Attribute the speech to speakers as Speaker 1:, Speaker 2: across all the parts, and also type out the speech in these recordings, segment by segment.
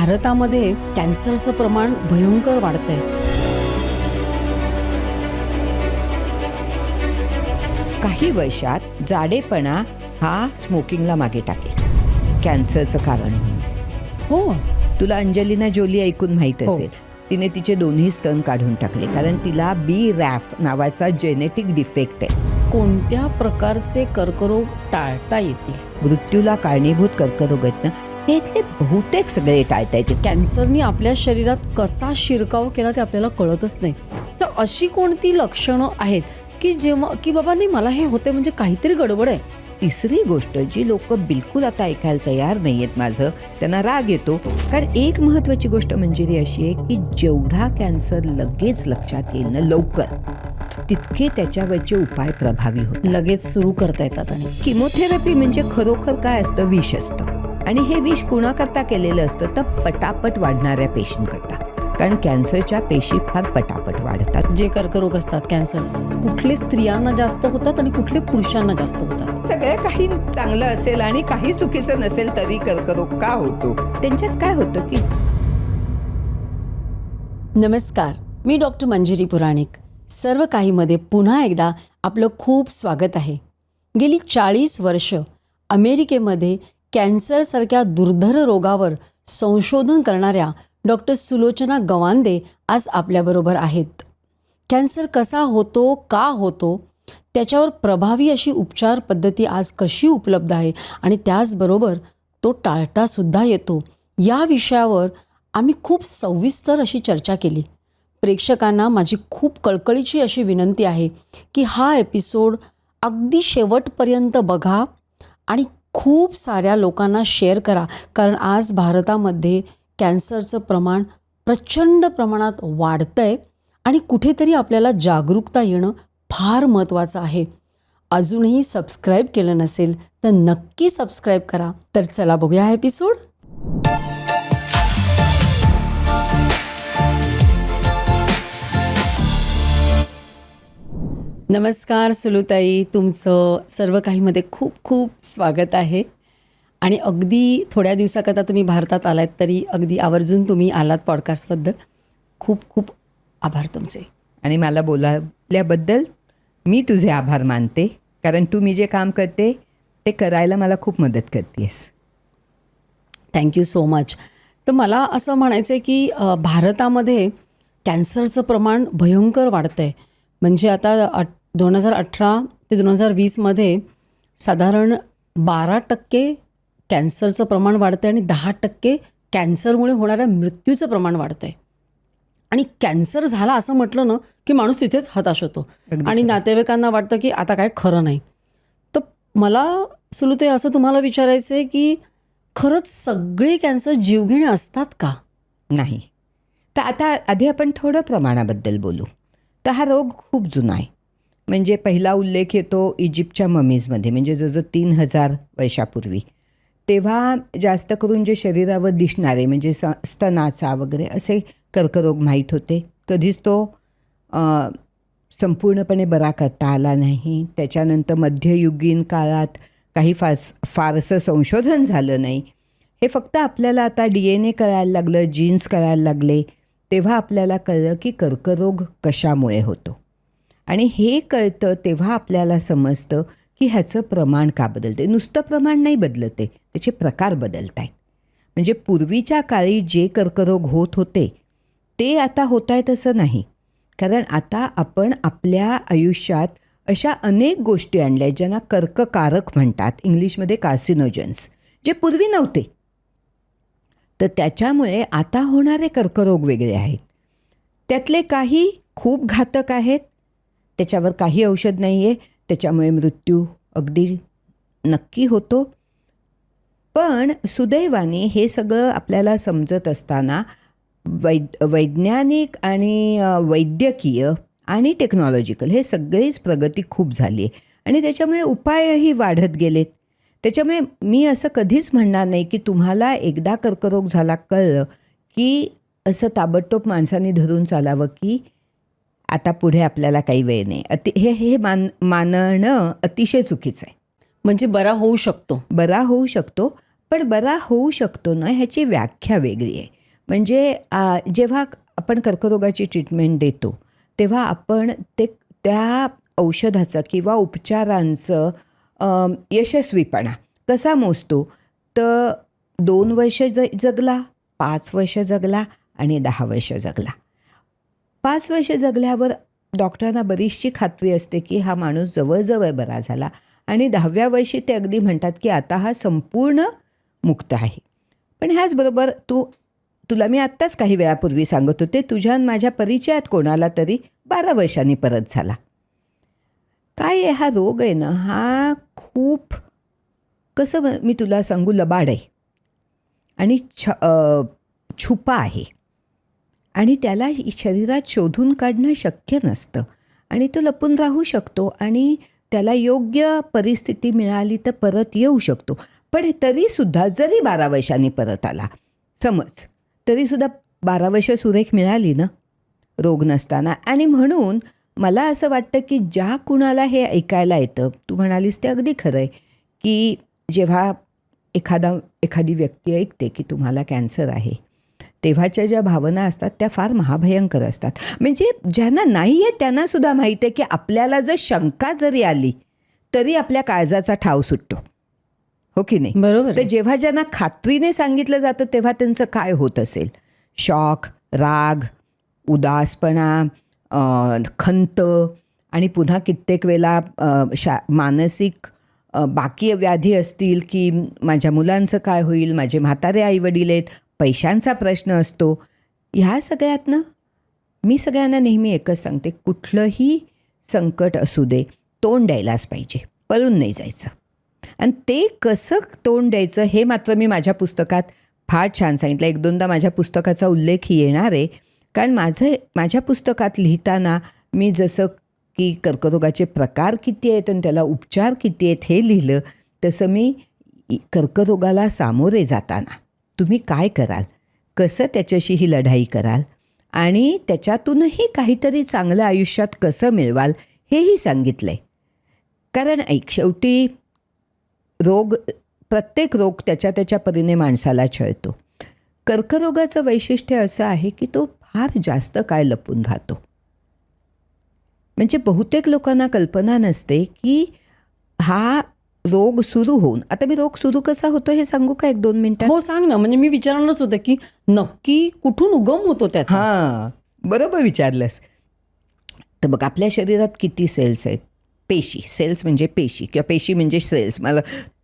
Speaker 1: भारतामध्ये कॅन्सरचं प्रमाण भयंकर वाढतंय.
Speaker 2: काही वर्षात जाडेपणा हा स्मोकिंगला मागे टाकेल कॅन्सरचं कारण म्हणून.
Speaker 1: हो,
Speaker 2: तुला अंजलिना जोली ऐकून माहीत
Speaker 1: हो.
Speaker 2: असेल. तिने तिचे दोन्ही स्तन काढून टाकले कारण तिला BRAF नावाचा जेनेटिक डिफेक्ट आहे.
Speaker 1: कोणत्या प्रकारचे कर्करोग टाळता येतील?
Speaker 2: मृत्यूला कारणीभूत कर्करोग आहेत ना, हे इथले बहुतेक सगळे टाळता येतील.
Speaker 1: कॅन्सरनी आपल्या शरीरात कसा शिरकाव केला ते आपल्याला कळतच नाही. तर अशी कोणती लक्षणं आहेत की जेव्हा की बाबा नाही मला हे होते म्हणजे काहीतरी गडबड आहे?
Speaker 2: तिसरी गोष्ट जी लोक बिलकुल आता ऐकायला तयार नाही आहेत माझं, त्यांना राग येतो. कारण एक महत्त्वाची गोष्ट मंजिरी अशी आहे की जेवढा कॅन्सर लगेच लक्षात येईल ना लवकर, तितके त्याच्यावरचे उपाय प्रभावी होतात.
Speaker 1: लगेच सुरू करता येतात. आणि
Speaker 2: किमोथेरपी म्हणजे खरोखर काय असतं? विष असतं. आणि हे विष कुणाकरता केलेलं असतं? तर पटापट वाढणाऱ्या पेशींकरता. कारण कॅन्सरच्या पेशी फार पटापट वाढतात.
Speaker 1: जे कर्करोग असतात कॅन्सर, कुठले स्त्रियांना जास्त होतात आणि कुठले पुरुषांना जास्त होतात?
Speaker 2: सगळं काही चांगलं असेल आणि काही चुकीचं नसेल तरी कर्करोग का होतो? त्यांच्यात काय होतं की
Speaker 1: नमस्कार, मी डॉक्टर मंजिरी पुराणिक. सर्व काहीमध्ये पुन्हा एकदा आपलं खूप स्वागत आहे. गेली 40 वर्ष अमेरिकेमध्ये कॅन्सरसारख्या दुर्धर रोगावर संशोधन करणाऱ्या डॉक्टर सुलोचना गवांदे आज आपल्याबरोबर आहेत. कॅन्सर कसा होतो, का होतो, त्याच्यावर प्रभावी अशी उपचार पद्धती आज कशी उपलब्ध आहे आणि त्याचबरोबर तो टाळतासुद्धा येतो, या विषयावर आम्ही खूप सविस्तर अशी चर्चा केली. प्रेक्षकांना माझी खूप कळकळीची अशी विनंती आहे की हा एपिसोड अगदी शेवटपर्यंत बघा आणि खूप साऱ्या लोकांना शेअर करा. कारण आज भारतामध्ये कॅन्सरचं प्रमाण प्रचंड प्रमाणात वाढतं आहे आणि कुठेतरी आपल्याला जागरूकता येणं फार महत्त्वाचं आहे. अजूनही सबस्क्राईब केलं नसेल तर नक्की सबस्क्राईब करा. तर चला बघूया हा एपिसोड. नमस्कार सुलूताई, तुमचं सर्व काहीमध्ये खूप खूप स्वागत आहे. आणि अगदी थोड्या दिवसाकरता तुम्ही भारतात आलात तरी अगदी आवर्जून तुम्ही आलात पॉडकास्टबद्दल. खूप खूप आभार तुमचे.
Speaker 2: आणि मला बोलावल्याबद्दल मी तुझे आभार मानते. कारण तू मी जे काम करते ते करायला मला खूप मदत करतेस.
Speaker 1: Thank you so much. तर मला असं म्हणायचं आहे की भारतामध्ये कॅन्सरचं प्रमाण भयंकर वाढतं आहे. म्हणजे आता 2018 ते 2020मध्ये साधारण 12% कॅन्सरचं प्रमाण वाढतं आहे आणि 10% कॅन्सरमुळे होणाऱ्या मृत्यूचं प्रमाण वाढतं आहे. आणि कॅन्सर झाला असं म्हटलं ना की माणूस तिथेच हताश होतो आणि नातेवाईकांना वाटतं की आता काय खरं नाही. तर मला सुलूते असं तुम्हाला विचारायचं आहे की खरंच सगळे कॅन्सर जीवघेणे असतात का?
Speaker 2: नाही. तर आता आधी आपण थोडं प्रमाणाबद्दल बोलू. तर हा रोग खूप जुना आहे. म्हणजे पहिला उल्लेख येतो इजिप्तच्या ममीजमध्ये, म्हणजे जवळजवळ 3000 वर्षापूर्वी. तेव्हा जास्त करून जे शरीरावर दिसणारे म्हणजे स्तनाचा वगैरे असे कर्करोग माहीत होते. कधीच तो संपूर्णपणे बरा करता आला नाही. त्याच्यानंतर मध्ययुगीन काळात काही फारसं संशोधन झालं नाही. हे फक्त आपल्याला आता DNA कळायला लागलं, जीन्स कळायला लागले, तेव्हा आपल्याला कळलं की कर्करोग कशामुळे होतो. आणि हे कळतं तेव्हा आपल्याला समजतं की ह्याचं प्रमाण का बदलते. नुसतं प्रमाण नाही बदलते, त्याचे प्रकार बदलत आहेत. म्हणजे पूर्वीच्या काळी जे कर्करोग होत होते ते आता होत आहेत असं नाही. कारण आता आपण आपल्या आयुष्यात अशा अनेक गोष्टी आणल्या आहेत ज्यांना कर्ककारक म्हणतात, इंग्लिशमध्ये कार्सिनोजन्स, जे पूर्वी नव्हते. तर त्याच्यामुळे आता होणारे कर्करोग वेगळे आहेत. त्यातले काही खूप घातक आहेत, त्याच्यावर काही औषध नाही आहे, त्याच्यामुळे मृत्यू अगदी नक्की होतो. पण सुदैवाने हे सगळं आपल्याला समजत असताना वैज्ञानिक आणि वैद्यकीय आणि टेक्नॉलॉजिकल हे सगळीच प्रगती खूप झाली आहे आणि त्याच्यामुळे उपायही वाढत गेलेत. त्याच्यामुळे मी असं कधीच म्हणणार नाही की तुम्हाला एकदा कर्करोग झाला कळलं की असं ताबडतोब माणसाने धरून चालावं की आता पुढे आपल्याला काही वेळ नाही. हे मानणं अतिशय चुकीचं आहे.
Speaker 1: म्हणजे बरा होऊ शकतो.
Speaker 2: बरा होऊ शकतो, पण बरा होऊ शकतो ना ह्याची व्याख्या वेगळी आहे. म्हणजे जेव्हा आपण कर्करोगाची ट्रीटमेंट देतो तेव्हा आपण त्या औषधाचं किंवा उपचारांचं यशस्वीपणा कसा मोजतो? तर 2 वर्ष जगला, 5 वर्ष जगला आणि 10 वर्ष जगला. 5 वर्ष जगल्यावर डॉक्टरांना बरीचशी खात्री असते की हा माणूस जवळजवळ बरा झाला आणि 10व्या वर्षी ते अगदी म्हणतात की आता हा संपूर्ण मुक्त आहे. पण ह्याचबरोबर तुला मी आत्ताच काही वेळापूर्वी सांगत होते, तुझ्या माझ्या परिचयात कोणाला तरी 12 वर्षांनी परत झाला. काय आहे हा रोग आहे ना, हा खूप कसं मी तुला सांगू, लबाड आहे आणि छुपा आहे आणि त्याला शरीरात शोधून काढणं शक्य नसतं आणि तो लपून राहू शकतो आणि त्याला योग्य परिस्थिती मिळाली तर परत येऊ शकतो. पण तरीसुद्धा जरी 12 वर्षांनी परत आला समज, तरीसुद्धा 12 वर्ष सुरेख मिळाली ना रोग नसताना. आणि म्हणून मला असं वाटतं की ज्या कुणाला हे ऐकायला येतं, तू म्हणालीस ते अगदी खरं आहे की जेव्हा एखादी व्यक्ती ऐकते की तुम्हाला कॅन्सर आहे, तेव्हाच्या ज्या भावना असतात त्या फार महाभयंकर असतात. म्हणजे ज्यांना नाही आहे त्यांनासुद्धा माहीत आहे की आपल्याला जर शंका जरी आली तरी आपल्या काळजाचा ठाव सुटतो, हो की नाही?
Speaker 1: बरोबर.
Speaker 2: तर जेव्हा ज्यांना खात्रीने सांगितलं जातं तेव्हा त्यांचं काय होत असेल? शॉक, राग, उदासपणा, खंत आणि पुन्हा कित्येक वेळेला मानसिक बाकी व्याधी असतील की माझ्या मुलांचं काय होईल, माझे म्हातारे आईवडील आहेत, पैशांचा प्रश्न असतो. ह्या सगळ्यातनं मी सगळ्यांना नेहमी एकच सांगते, कुठलंही संकट असू दे तोंड द्यायलाच पाहिजे, पळून नाही जायचं. आणि ते कसं तोंड द्यायचं हे मात्र मी माझ्या पुस्तकात फार छान सांगितलं. 1-2दा माझ्या पुस्तकाचा उल्लेख येणार आहे, कारण माझ्या पुस्तकात लिहिताना मी जसं की कर्करोगाचे प्रकार किती आहेत आणि त्याला उपचार किती आहेत हे लिहिलं, तसं मी कर्करोगाला सामोरे जाताना तुम्ही काय कराल, कसं त्याच्याशी ही लढाई कराल आणि त्याच्यातूनही काहीतरी चांगलं आयुष्यात कसं मिळवाल हेही सांगितलं आहे. कारण शेवटी प्रत्येक रोग त्याच्या परीने माणसाला छळतो. कर्करोगाचं वैशिष्ट्य असं आहे की तो फार जास्त काळ लपून राहतो. म्हणजे बहुतेक लोकांना कल्पना नसते की हा रोग सुरू होऊन, आता मी रोग सुरू कसा होतो हे सांगू का 1-2 मिनिटात?
Speaker 1: हो सांग ना. म्हणजे मी विचारणारच होतं की नक्की कुठून उगम होतो त्याचा.
Speaker 2: हां, बरोबर विचारलंस. तर बघ आपल्या शरीरात किती सेल्स आहेत? पेशी, सेल्स म्हणजे पेशी किंवा पेशी म्हणजे सेल्स.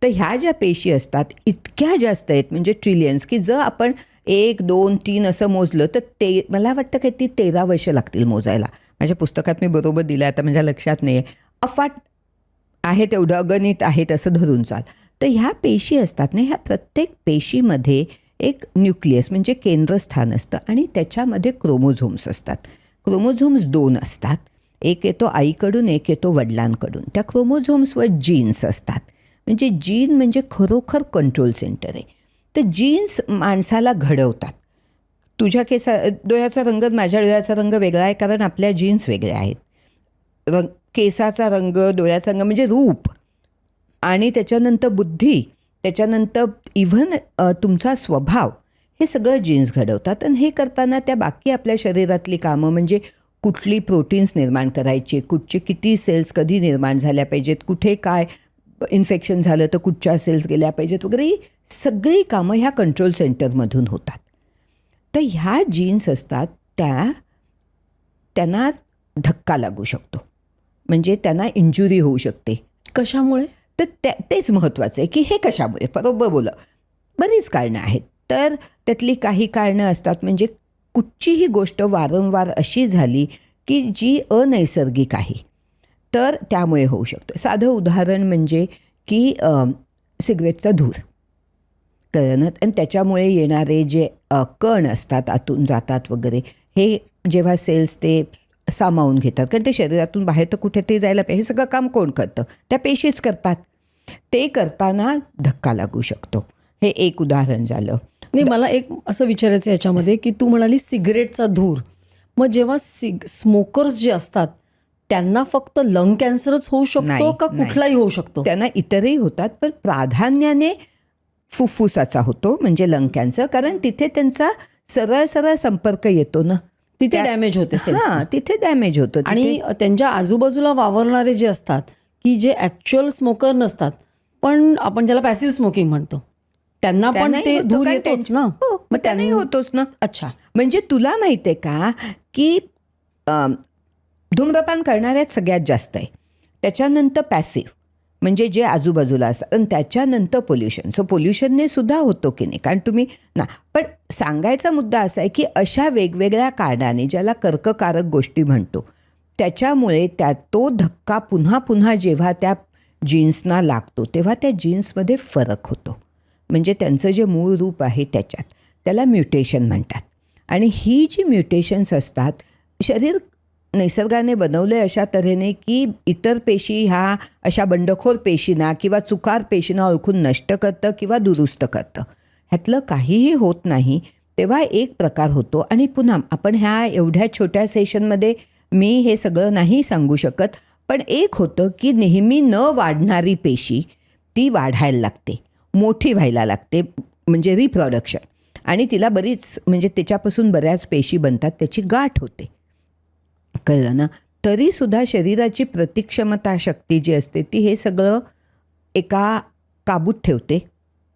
Speaker 2: तर ह्या ज्या पेशी असतात इतक्या जास्त आहेत, म्हणजे ट्रिलियन्स, की जर आपण 1, 2, 3 असं मोजलं तर मला वाटतं काय ती 13 वर्ष लागतील मोजायला. माझ्या पुस्तकात मी बरोबर दिलं, आता माझ्या लक्षात नाही आहे. अफाट आहे तेवढं, अगणित आहे तसं धरून चाल. तर ह्या पेशी असतात ना, ह्या प्रत्येक पेशीमध्ये एक न्यूक्लियस म्हणजे केंद्रस्थान असतं आणि त्याच्यामध्ये क्रोमोझोम्स असतात. क्रोमोझोम्स 2 असतात, एक येतो आईकडून, एक येतो वडिलांकडून. त्या क्रोमोझोम्सवर जीन्स असतात. म्हणजे जीन म्हणजे खरोखर कंट्रोल सेंटर आहे. तर जीन्स माणसाला घडवतात. तुझ्या डोळ्याचा रंग माझ्या डोळ्याचा रंग वेगळा आहे, कारण आपल्या जीन्स वेगळ्या आहेत. केसाचा रंग, डोळ्याचा रंग म्हणजे रूप, आणि त्याच्यानंतर बुद्धी, त्याच्यानंतर इव्हन तुमचा स्वभाव, हे सगळं जीन्स घडवतात. आणि हे करताना त्या बाकी आपल्या शरीरातली कामं म्हणजे कुठली प्रोटीन्स निर्माण करायची, कुठचे किती सेल्स कधी निर्माण झाल्या पाहिजेत, कुठे काय इन्फेक्शन झालं तर कुठच्या सेल्स गेल्या पाहिजेत वगैरे, सगळी कामं ह्या कंट्रोल सेंटरमधून होतात. तर ह्या जीन्स असतात त्यांना धक्का लागू शकतो, म्हणजे त्यांना इंजुरी होऊ शकते.
Speaker 1: कशामुळे?
Speaker 2: तर तेच महत्त्वाचं आहे की हे कशामुळे. बरोबर बोला, बरीच कारणं आहेत. तर त्यातली काही कारणं असतात, म्हणजे कुठचीही गोष्ट वारंवार अशी झाली की जी अनैसर्गिक आहे तर त्यामुळे होऊ शकतं. साधं उदाहरण म्हणजे की सिगरेटचा धूर करणं आणि त्याच्यामुळे येणारे जे कण असतात आतून जातात वगैरे, हे जेव्हा सेल्स ते सामावून घेतात, कारण ते शरीरातून बाहेर तर कुठे ते जायला पाहिजे, हे सगळं काम कोण करतं? त्या पेशीच करतात. ते करताना धक्का लागू शकतो. हे एक उदाहरण झालं.
Speaker 1: नाही, मला एक असं विचारायचं याच्यामध्ये की तू म्हणाली सिगरेटचा धूर, मग जेव्हा स्मोकर्स जे असतात त्यांना फक्त लंग कॅन्सरच होऊ शकतो का कुठलाही होऊ शकतो?
Speaker 2: त्यांना इतरही होतात, पण प्राधान्याने फुफ्फुसाचा होतो म्हणजे लंग कॅन्सर, कारण तिथे त्यांचा सरळ सरळ संपर्क येतो ना,
Speaker 1: तिथे डॅमेज होते cells.
Speaker 2: हां, तिथे डॅमेज होतं.
Speaker 1: आणि त्यांच्या आजूबाजूला वावरणारे जे असतात की जे ॲक्च्युअल स्मोकर नसतात, पण आपण ज्याला पॅसिव्ह स्मोकिंग म्हणतो, त्यांना पण
Speaker 2: त्यांनाही
Speaker 1: ते
Speaker 2: होतं,
Speaker 1: धूर
Speaker 2: कारण
Speaker 1: येतोच ना.
Speaker 2: हो, मग त्यांनाही होतोच ना.
Speaker 1: अच्छा.
Speaker 2: म्हणजे तुला माहिती आहे का की धूम्रपान करणाऱ्याच सगळ्यात जास्त आहे, त्याच्यानंतर पॅसिव्ह म्हणजे जे आजूबाजूला असतात, आणि त्याच्यानंतर पोल्युशन. सो पोल्युशनने सुद्धा होतो की नाही, कारण तुम्ही ना, पण सांगायचा मुद्दा असा आहे की अशा वेगवेगळ्या कारणाने ज्याला कर्ककारक गोष्टी म्हणतो त्याच्यामुळे तो धक्का पुन्हा पुन्हा जेव्हा त्या जीन्सना लागतो तेव्हा त्या जीन्समध्ये फरक होतो. म्हणजे त्यांचं जे मूळ रूप आहे त्याला म्युटेशन म्हणतात. आणि ही जी म्युटेशन्स असतात, शरीर निसर्गाने बनवलं आहे अशा तऱ्हेने की इतर पेशी ह्या अशा बंडखोर पेशींना किंवा चुकार पेशींना ओळखून नष्ट करतं किंवा दुरुस्त करतं. ह्यातलं काहीही होत नाही. तेव्हा एक प्रकार होतो. आणि पुन्हा आपण ह्या एवढ्या छोट्या सेशनमध्ये मी हे सगळं नाही सांगू शकत, पण एक होतं की नेहमी न वाढणारी पेशी ती वाढायला लागते, मोठी व्हायला लागते, म्हणजे रिप्रोडक्शन. आणि तिला बरीच म्हणजे त्याच्यापासून बऱ्याच पेशी बनतात, त्याची गाठ होते. कळलं ना. तरीसुद्धा शरीराची प्रतिक्षमता शक्ती जी असते ती हे सगळं एका काबूत ठेवते,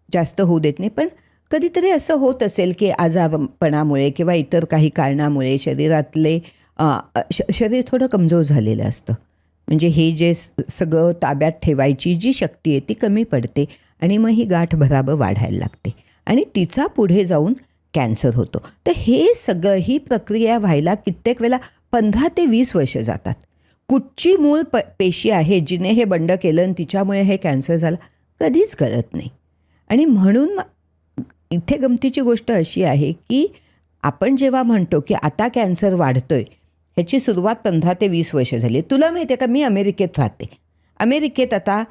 Speaker 2: जास्त होऊ देत नाही. पण कधीतरी असं होत असेल की आजारपणामुळे किंवा इतर काही कारणामुळे शरीरातले शरीर थोडं कमजोर झालेलं असतं. म्हणजे हे जे सगळं ताब्यात ठेवायची जी शक्ती आहे ती कमी पडते आणि मग ही गाठ भराभर वाढायला लागते आणि तिचा पुढे जाऊन कॅन्सर होतो. तर हे सगळं ही प्रक्रिया व्हायला कित्येक वेळेला 15 ते 20 वर्ष जातात. कुठची मूळ पेशी आहे जिने हे बंड केलं आणि तिच्यामुळे हे कॅन्सर झालं कधीच कळत नाही. आणि म्हणून इथे गमतीची गोष्ट अशी आहे की आपण जेव्हा म्हणतो की आता कॅन्सर वाढतोय, ह्याची सुरुवात 15 ते 20 वर्ष झाली. तुला माहिती आहे का, मी अमेरिकेत राहते. अमेरिकेत आता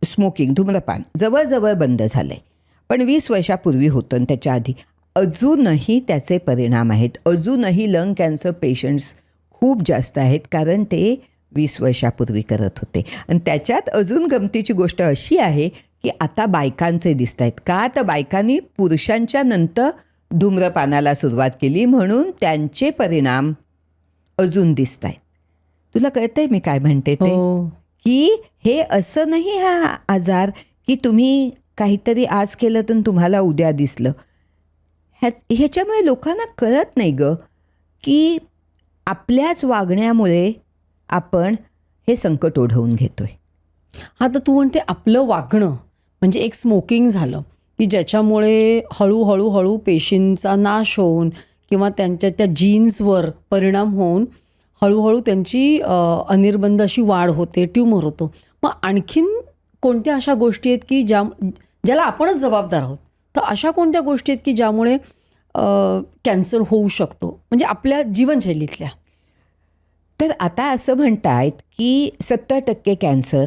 Speaker 2: स्मोकिंग, धूम्रपान जवळजवळ बंद झालं आहे, पण 20 वर्षापूर्वी होतं आणि त्याच्या आधी. अजूनही त्याचे परिणाम आहेत. अजूनही लंग कॅन्सर पेशंट्स खूप जास्त आहेत, कारण ते 20 वर्षापूर्वी करत होते. आणि त्याच्यात अजून गमतीची गोष्ट अशी आहे की आता बायकांचे दिसत आहेत. का तर बायकांनी पुरुषांच्या नंतर धूम्रपानाला सुरुवात केली, म्हणून त्यांचे परिणाम अजून दिसत आहेत. तुला कळतंय मी काय म्हणते ते? की हे असं नाही हा आजार की तुम्ही काहीतरी आज केलं तर तुम्हाला उद्या दिसलं. ह्याच्यामुळे लोकांना कळत नाही ग की आपल्याच वागण्यामुळे आपण हे संकट ओढवून घेतोय.
Speaker 1: हा, तर तू म्हणते आपलं वागणं म्हणजे एक स्मोकिंग झालं की ज्याच्यामुळे हळूहळू पेशींचा नाश होऊन किंवा त्यांच्या त्या जीन्सवर परिणाम होऊन हळूहळू त्यांची अनिर्बंध अशी वाढ होते, ट्यूमर होतो. मग आणखीन कोणत्या अशा गोष्टी आहेत की ज्याला आपणच जबाबदार आहोत? तर अशा कोणत्या गोष्टी आहेत की ज्यामुळे कॅन्सर होऊ शकतो, म्हणजे आपल्या जीवनशैलीतल्या?
Speaker 2: तर आता असं म्हणतायत की 70% कॅन्सर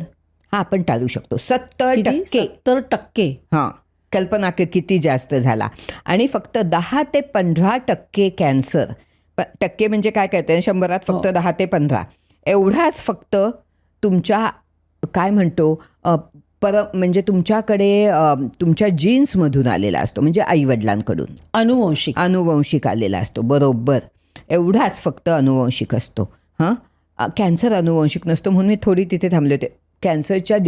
Speaker 2: हा आपण टाळू शकतो. 70%. हां, कल्पना किती जास्त झाला. आणि फक्त 10 ते 15% कॅन्सर, टक्के म्हणजे काय कळते, 100त फक्त 10 ते 15 एवढाच फक्त तुमच्या काय म्हणतो म्हणजे तुमच्याकडे तुमच्या जीन्समधून आलेला असतो, म्हणजे आईवडिलांकडून अनुवंशिक आलेला असतो. बरोबर, एवढाच फक्त अनुवंशिक असतो. हां, कॅन्सर अनुवंशिक नसतो, म्हणून मी थोडी तिथे थांबले होते. कॅन्सरच्या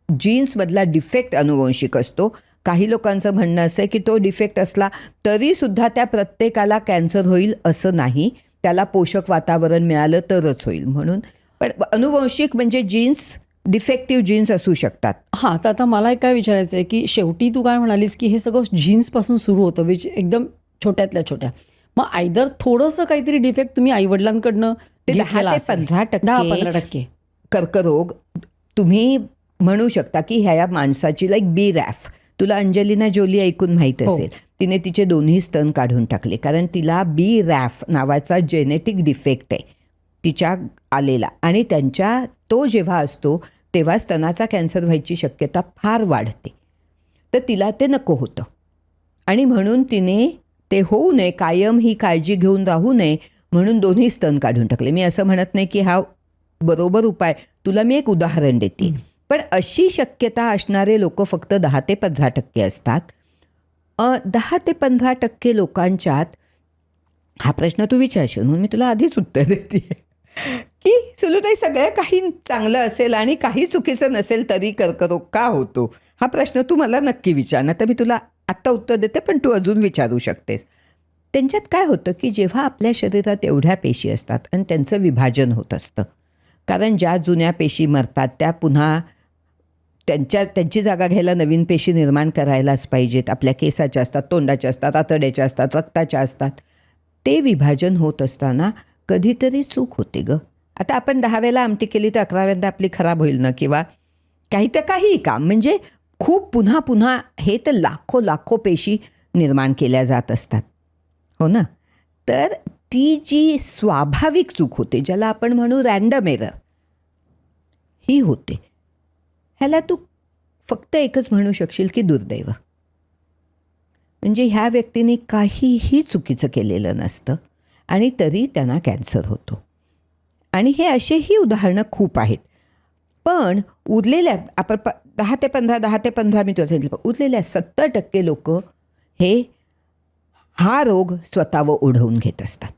Speaker 2: जीन्समधला डिफेक्ट अनुवंशिक असतो. काही लोकांचं म्हणणं असं आहे की तो डिफेक्ट असला तरीसुद्धा त्या प्रत्येकाला कॅन्सर होईल असं नाही, त्याला पोषक वातावरण मिळालं तरच होईल म्हणून. पण अनुवंशिक म्हणजे डिफेक्टिव्ह जीन्स असू शकतात.
Speaker 1: हां, तर आता मला एक काय विचारायचं आहे की शेवटी तू काय म्हणालीस की हे सगळं जीन्सपासून सुरू होतं, विच एकदम छोट्यातल्या छोट्या. मग आयदर थोडंसं काहीतरी डिफेक्ट तुम्ही आईवडिलांकडनं
Speaker 2: 10 ते 15% कर्करोग तुम्ही म्हणू शकता की ह्या माणसाची लाईक BRAF. तुला अंजलिना जोली ऐकून माहीत असेल, तिने तिचे 2 स्तन काढून टाकले कारण तिला BRAF नावाचा जेनेटिक डिफेक्ट आहे तिच्या आलेला. आणि तो जेव्हा असतो तेव्हा स्तनाचा कॅन्सर व्हायची शक्यता फार वाढते. तर तिला ते नको होतं आणि म्हणून तिने ते होऊ नये, कायम ही काळजी घेऊन राहू नये म्हणून 2 स्तन काढून टाकले. मी असं म्हणत नाही की हा बरोबर उपाय. तुला मी एक उदाहरण देते. पण अशी शक्यता असणारे लोक फक्त 10 ते 15% असतात. 10 ते 15% लोकांच्यात हा प्रश्न तू विचारशील म्हणून मी तुला आधीच उत्तर देते की सुलूताई सगळं काही चांगलं असेल आणि काही चुकीचं नसेल तरी कर्करोग का होतो, हा प्रश्न तू मला नक्की विचार. ना तर मी तुला आत्ता उत्तर देते पण तू अजून विचारू शकतेस. त्यांच्यात काय होतं की जेव्हा आपल्या शरीरात एवढ्या पेशी असतात आणि त्यांचं विभाजन होत असतं, कारण ज्या जुन्या पेशी मरतात त्या पुन्हा त्यांची जागा घ्यायला नवीन पेशी निर्माण करायलाच पाहिजेत. आपल्या केसाच्या असतात, तोंडाच्या असतात, आतड्याच्या असतात, रक्ताच्या असतात. ते विभाजन होत असताना कधीतरी चूक होते गं. आता आपण 10 वेळेला आमटी केली तर 11व्यांदा आपली खराब होईल ना, किंवा काही तर काहीही काम, म्हणजे खूप पुन्हा पुन्हा हे तर लाखो पेशी निर्माण केल्या जात असतात, हो ना. तर ती जी स्वाभाविक चूक होते, ज्याला आपण म्हणू रँडम एरर, ही होते. ह्याला तू फक्त एकच म्हणू शकशील की दुर्दैव. म्हणजे ह्या व्यक्तीने काहीही चुकीचं केलेलं नसतं आणि तरी त्यांना कॅन्सर होतो. आणि हे असेही उदाहरणं खूप आहेत. पण उरलेल्या आपण 10 ते 15 मी तुला सांगितलं, उरलेल्या 70% लोक हा रोग स्वतःवर ओढवून घेत असतात,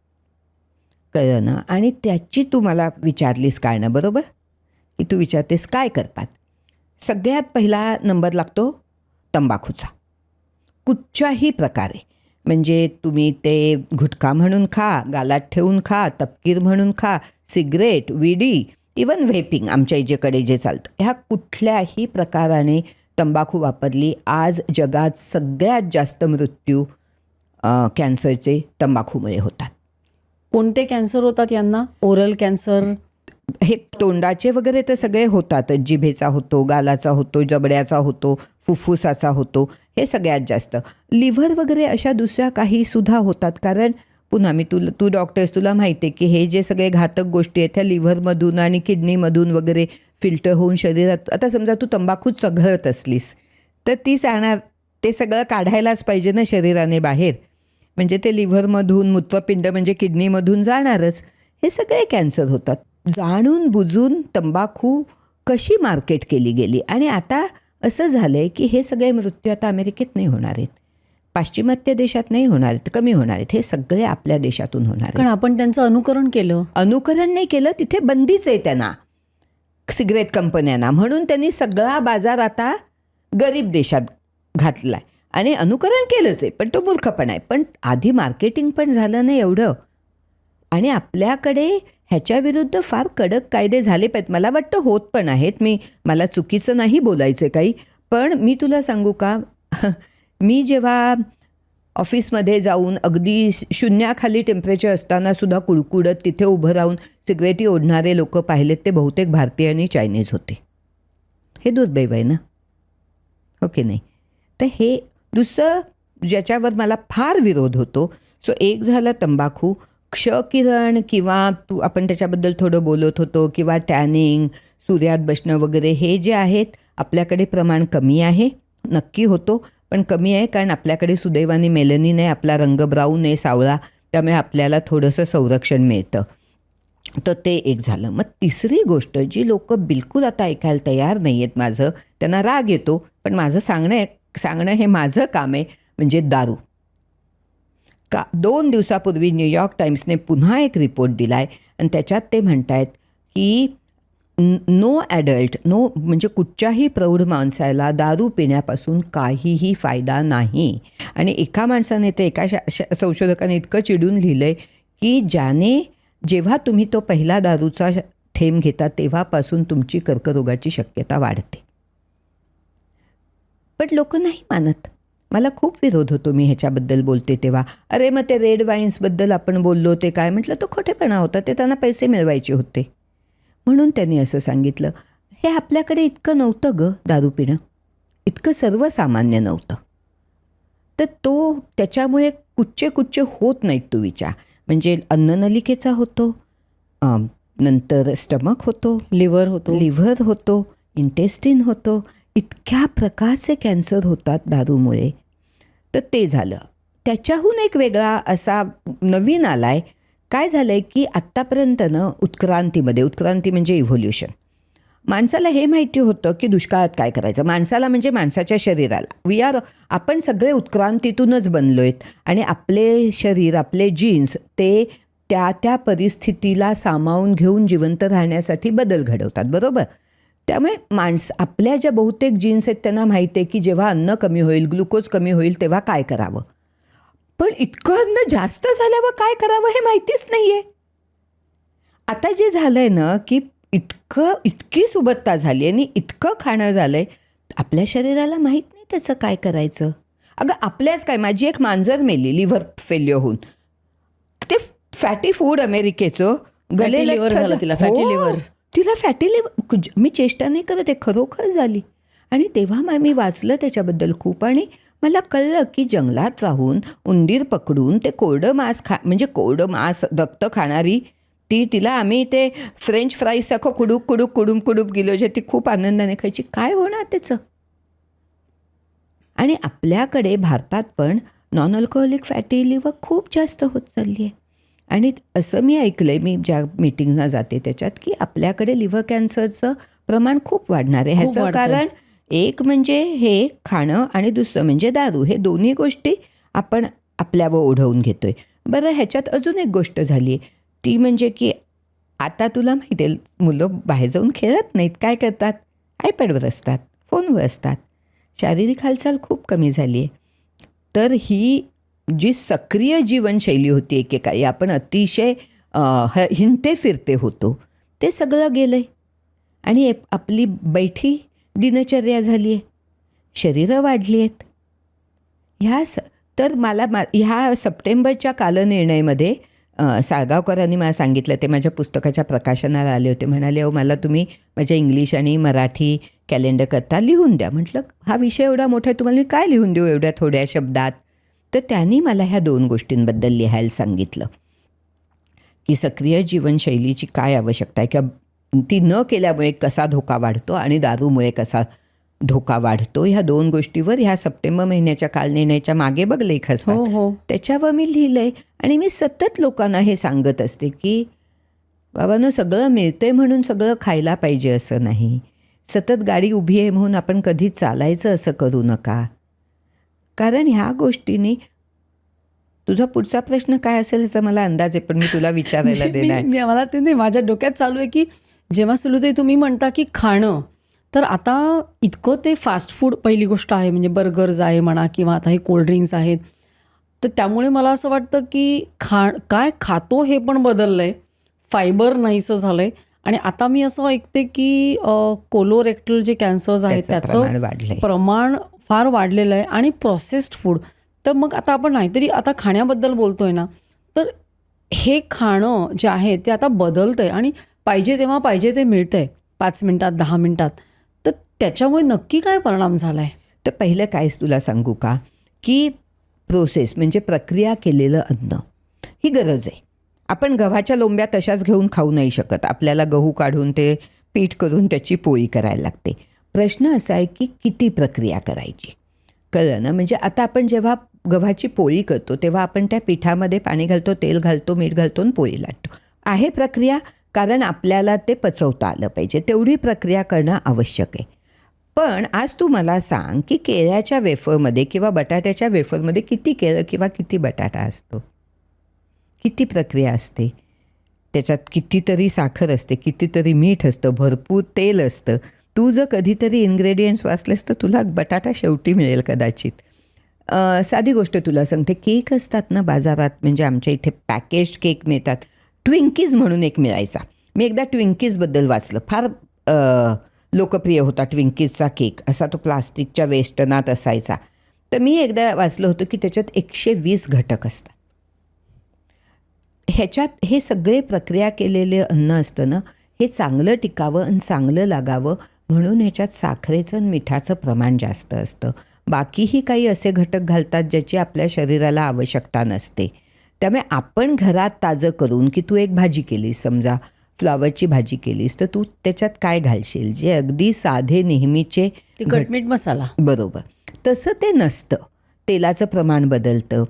Speaker 2: कळलं ना. आणि त्याची तू मला विचारलीस काय ना, बरोबर की तू विचारतेस काय करतात. सगळ्यात पहिला नंबर लागतो तंबाखूचा, कुठच्याही प्रकारे. म्हणजे तुम्ही ते गुटखा म्हणून खा, गालात ठेवून खा, तपकीर म्हणून खा, सिगरेट, विडी, इवन व्हेपिंग आमच्या इजेकडे जे चालतं, ह्या कुठल्याही प्रकाराने तंबाखू वापरली, आज जगात सगळ्यात जास्त मृत्यू कॅन्सरचे तंबाखूमुळे होतात.
Speaker 1: कोणते कॅन्सर होतात यांना? ओरल कॅन्सर,
Speaker 2: हे तोंडाचे वगैरे तर सगळे होतात. जिभेचा होतो, गालाचा होतो, जबड्याचा होतो, फुफ्फुसाचा होतो, हे सगळ्यात जास्त. लिव्हर वगैरे अशा दुसऱ्या काहीसुद्धा होतात. कारण पुन्हा तू डॉक्टर्स, तुला माहिती आहे की हे जे सगळे घातक गोष्टी आहेत त्या लिव्हरमधून आणि किडनीमधून वगैरे फिल्टर होऊन शरीरात. आता समजा तू तंबाखूच चघळत असलीस तर ती जाणार, ते सगळं काढायलाच पाहिजे ना शरीराने बाहेर. म्हणजे ते लिव्हरमधून, मूत्रपिंड म्हणजे किडनीमधून जाणारच. हे सगळे कॅन्सर होतात. जाणून बुजून तंबाखू कशी मार्केट केली गेली. आणि आता असं झालं आहे की हे सगळे मृत्यू आता अमेरिकेत नाही होणार आहेत, पाश्चिमात्य देशात नाही होणार आहेत, कमी होणार आहेत. हे सगळे आपल्या देशातून होणार आहेत.
Speaker 1: कारण आपण त्यांचं अनुकरण केलं.
Speaker 2: अनुकरण नाही केलं, तिथे बंदीच आहे त्यांना, सिगरेट कंपन्यांना. म्हणून त्यांनी सगळा बाजार आता गरीब देशात घातला आहे आणि अनुकरण केलंच आहे. पण तो मूर्खपणा आहे. पण आधी मार्केटिंग पण झालं नाही एवढं. आणि आपल्याकडे ह्याच्या विरुद्ध फार कडक कायदे झाले पाहिजेत. मला वाटतं होत पण आहेत. मला चुकीचं नाही बोलायचं काही. पण मी तुला सांगू का, मी जेव्हा ऑफिसमध्ये जाऊन अगदी शून्याखाली टेम्परेचर असताना सुद्धा कुडकुडत तिथे उभं राहून सिगरेटी ओढणारे लोक पाहिलेत, ते बहुतेक भारतीय आणि चायनीज होते. हे दुर्दैव आहे ना, हो की नाही. तर हे दुसरं ज्याच्यावर मला फार विरोध होतो, सो एक झालं तंबाखू, क्षकिरण, किंवा आपण त्याच्याबद्दल थोडं बोलत होतो, किंवा टॅनिंग, सूर्यात बसणं वगैरे, हे जे आहेत आपल्याकडे प्रमाण कमी आहे. नक्की होतो पण कमी आहे, कारण आपल्याकडे सुदैवाने मेलनिन आहे, आपला रंग ब्राऊन आहे, सावळा, त्यामुळे आपल्याला थोडंसं संरक्षण मिळतं. तर ते एक झालं. मग तिसरी गोष्ट जी लोक बिलकुल आता ऐकायला तयार नाही आहेत, माझं त्यांना राग येतो पण माझं सांगणं हे माझं काम आहे, म्हणजे दारू. 2 दिवसापूर्वी न्यूयॉर्क टाइम्सने पुन्हा एक रिपोर्ट दिला आहे आणि त्याच्यात ते म्हणत आहेत की नो म्हणजे कुठच्याही प्रौढ माणसाला दारू पिण्यापासून काहीही फायदा नाही. आणि एका माणसाने ते एका संशोधकाने इतकं चिडून लिहिलं आहे की जेव्हा तुम्ही तो पहिला दारूचा थेंब घेता तेव्हापासून तुमची कर्करोगाची शक्यता वाढते. पण लोक नाही मानत. मला खूप विरोध होतो मी ह्याच्याबद्दल बोलते तेव्हा. अरे मग ते रेड वाईन्सबद्दल आपण बोललो ते काय, म्हटलं तो खोटेपणा होता, ते त्यांना पैसे मिळवायचे होते म्हणून त्यांनी असं सांगितलं. हे आपल्याकडे इतकं नव्हतं गं, दारू पिणं इतकं सर्वसामान्य नव्हतं. तर त्याच्यामुळे कुच्चे होत नाहीत तू विचार. म्हणजे अन्ननलिकेचा होतो, नंतर स्टमक होतो, लिव्हर होतो, इंटेस्टिन होतो, इतक्या प्रकारचे कॅन्सर होतात दारूमुळे. तर ते झालं. त्याच्याहून एक वेगळा असा नवीन आला आहे. काय झालं आहे की आत्तापर्यंत उत्क्रांती म्हणजे इव्होल्युशन, माणसाला हे माहिती होतं की दुष्काळात काय करायचं. माणसाला म्हणजे माणसाच्या शरीराला आपण सगळे उत्क्रांतीतूनच बनलो आहेत आणि आपले शरीर, आपले जीन्स ते त्या त्या परिस्थितीला सामावून घेऊन जिवंत राहण्यासाठी बदल घडवतात, बरोबर. त्यामुळे आपल्या ज्या बहुतेक जीन्स आहेत त्यांना माहिती आहे की जेव्हा अन्न कमी होईल, ग्लुकोज कमी होईल, तेव्हा काय करावं. पण इतकं अन्न जास्त झाल्यावर काय करावं हे माहितीच नाही आहे. आता जे झालं आहे ना की इतकी सुबत्ता झाली आहे आणि इतकं खाणं झालं आहे, आपल्या शरीराला माहीत नाही त्याचं काय करायचं. अगं आपल्याच काय, माझी एक मांजर मेली लिव्हर फेल्युअर होऊन. ते फॅटी फूड अमेरिकेचं
Speaker 1: लिव्हर झालं तिला, फॅटी लिव्हर.
Speaker 2: तिला फॅटी लिव्हर, मी चेष्टा नाही करत आहे, खरोखर झाली. आणि तेव्हा मी वाचलं त्याच्याबद्दल खूप आणि मला कळलं की जंगलात राहून उंदीर पकडून ते कोरडं मांस रक्त खाणारी तिला आम्ही ते फ्रेंच फ्राईजसारखं कुडूप गेलो जे ती खूप आनंदाने खायची. काय होणार त्याचं. आणि आपल्याकडे भारतात पण नॉन अल्कोहोलिक फॅटी लिव्हर खूप जास्त होत चालली आहे. आणि असं मी ऐकलं आहे, मी ज्या मीटिंगला जाते त्याच्यात, की आपल्याकडे लिव्हर कॅन्सरचं प्रमाण खूप वाढणार आहे. ह्याचं कारण एक म्हणजे हे खाणं आणि दुसरं म्हणजे दारू. हे दोन्ही गोष्टी आपण आपल्यावर ओढवून घेतो आहे. बरं, ह्याच्यात अजून एक गोष्ट झाली आहे, ती म्हणजे की आता तुला माहिती आहे मुलं बाहेर जाऊन खेळत नाहीत. काय करतात, आयपॅडवर असतात, फोनवर असतात. शारीरिक हालचाल खूप कमी झाली आहे. तर ही जी सक्रिय जीवनशैली होती एकेकाळी, आपण अतिशय हिंडते फिरते होतो, ते सगळं गेलं आहे. आणि आपली बैठी दिनचर्या झाली आहे, शरीरं वाढली आहेत. तर मला ह्या सप्टेंबरच्या कालनिर्णयमध्ये साळगावकरांनी मला सांगितलं, ते माझ्या पुस्तकाच्या प्रकाशनाला आले होते. म्हणाले, अहो मला तुम्ही माझ्या इंग्लिश आणि मराठी कॅलेंडर करता लिहून द्या. म्हटलं हा विषय एवढा मोठा आहे, तुम्हाला मी काय लिहून देऊ एवढ्या थोड्या शब्दात. तर त्यांनी मला ह्या 2 गोष्टींबद्दल लिहायला सांगितलं की सक्रिय जीवनशैलीची काय आवश्यकता आहे, किंवा ती न केल्यामुळे कसा धोका वाढतो आणि दारूमुळे कसा धोका वाढतो. ह्या 2 गोष्टीवर ह्या सप्टेंबर महिन्याच्या कालनिर्णयाच्या मागे बघ लेख असतात, त्याच्यावर मी लिहिलं आहे. आणि मी सतत लोकांना हे सांगत असते की बाबांनो, सगळं मिळतंय म्हणून सगळं खायला पाहिजे असं नाही. सतत गाडी उभी आहे म्हणून आपण कधी चालायचं असं करू नका. कारण ह्या गोष्टींनी, तुझा पुढचा प्रश्न काय असेल याचा मला अंदाज आहे, पण मी तुला विचारायला देणार.
Speaker 1: मला ते नाही, माझ्या डोक्यात चालू आहे की जेव्हा सुलूताई तुम्ही म्हणता की खाणं, तर आता इतकं ते फास्ट फूड पहिली गोष्ट आहे, म्हणजे बर्गर्स आहे म्हणा किंवा आता हे कोल्ड्रिंक्स आहेत. तर त्यामुळे मला असं वाटतं की काय खातो हे पण बदललं आहे, फायबर नाहीसं झालं आहे. आणि आता मी असं ऐकते की कोलोरेक्टल जे कॅन्सर्स आहेत त्याचं प्रमाण फार वाढलेलं आहे आणि प्रोसेस्ड फूड. तर मग आता आपण नाहीतरी आता खाण्याबद्दल बोलतोय ना, तर हे खाणं जे आहे ते आता बदलतं आहे आणि पाहिजे तेव्हा पाहिजे ते मिळतं आहे 5 मिनिटात 10 मिनिटात. तर त्याच्यामुळे नक्की काय परिणाम झाला आहे.
Speaker 2: तर पहिलं कायच तुला सांगू का, की प्रोसेस म्हणजे प्रक्रिया केलेलं अन्न ही गरज आहे. आपण गव्हाच्या लोंब्या तशाच घेऊन खाऊ नाही शकत. आपल्याला गहू काढून ते पीठ करून त्याची पोळी करायला लागते. प्रश्न असा आहे की किती प्रक्रिया करायची, कळलं ना. म्हणजे आता आपण जेव्हा गव्हाची पोळी करतो तेव्हा आपण त्या पिठामध्ये पाणी घालतो, तेल घालतो, मीठ घालतो आणि पोळी लाटतो. आहे प्रक्रिया, कारण आपल्याला ते पचवता आलं पाहिजे, तेवढी प्रक्रिया करणं आवश्यक आहे. पण आज तू मला सांग की केळ्याच्या वेफरमध्ये किंवा बटाट्याच्या वेफरमध्ये किती केळं किंवा किती बटाटा असतो, किती प्रक्रिया असते, त्याच्यात कितीतरी साखर असते, कितीतरी मीठ असतं, भरपूर तेल असतं. तू जर कधीतरी इन्ग्रेडियंट्स वाचलेस तर तुला बटाटा शेवटी मिळेल कदाचित. साधी गोष्ट तुला सांगते, केक असतात ना बाजारात, म्हणजे आमच्या इथे पॅकेज्ड केक मिळतात. ट्विंकीज म्हणून एक मिळायचा, मी एकदा ट्विंकीजबद्दल वाचलं, फार लोकप्रिय होता ट्विंकीजचा केक, असा तो प्लास्टिकच्या वेस्टनात असायचा. तर मी एकदा वाचलं होतं की त्याच्यात 120 घटक असतात. ह्याच्यात हे सगळे प्रक्रिया केलेले अन्न असतं ना, हे चांगलं टिकावं आणि चांगलं लागावं म्हणून ह्याच्यात साखरेचं आणि मिठाचं प्रमाण जास्त असतं. बाकीही काही असे घटक घालतात ज्याची आपल्या शरीराला आवश्यकता नसते. त्यामुळे आपण घरात ताजं करून, की तू एक भाजी केलीस, समजा फ्लॉवरची भाजी केलीस, तर तू त्याच्यात काय घालशील, जे अगदी साधे नेहमीचे
Speaker 1: तिखट मीठ मसाला,
Speaker 2: बरोबर, तसं ते नसतं. तेलाचं प्रमाण बदलतं.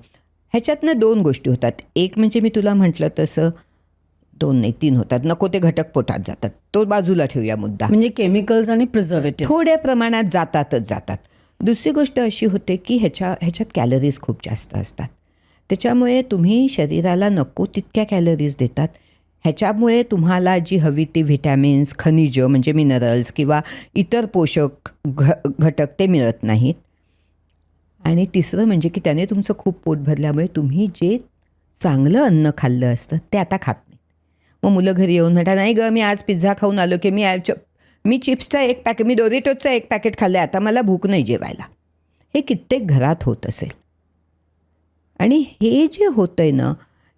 Speaker 2: ह्याच्यातनं 2 गोष्टी होतात. एक म्हणजे मी तुला म्हटलं तसं 2 नाही 3 होतात. नको ते घटक पोटात जातात. तो बाजूला ठेवूया मुद्दा.
Speaker 1: म्हणजे केमिकल्स आणि प्रिझर्वेटिव्ह
Speaker 2: थोड्या प्रमाणात जातात. दुसरी गोष्ट अशी होते की ह्याच्यात कॅलरीज खूप जास्त असतात. त्याच्यामुळे तुम्ही शरीराला नको तितक्या कॅलरीज देतात. ह्याच्यामुळे तुम्हाला जी हवी ती व्हिटॅमिन्स, खनिजं म्हणजे मिनरल्स किंवा इतर पोषक घटक ते मिळत नाहीत. आणि तिसरं म्हणजे की त्याने तुमचं खूप पोट भरल्यामुळे तुम्ही जे चांगलं अन्न खाल्लं असतं ते आता खात नाही. मग मुलं घरी येऊन म्हणतात, नाही गं मी आज पिझ्झा खाऊन आलो की मी चिप्सचा एक पॅकेट, मी डोरिटोजचं एक पॅकेट खाल्लं आहे, आता मला भूक नाही जेवायला. हे कित्येक घरात होत असेल. आणि हे जे होतं आहे ना,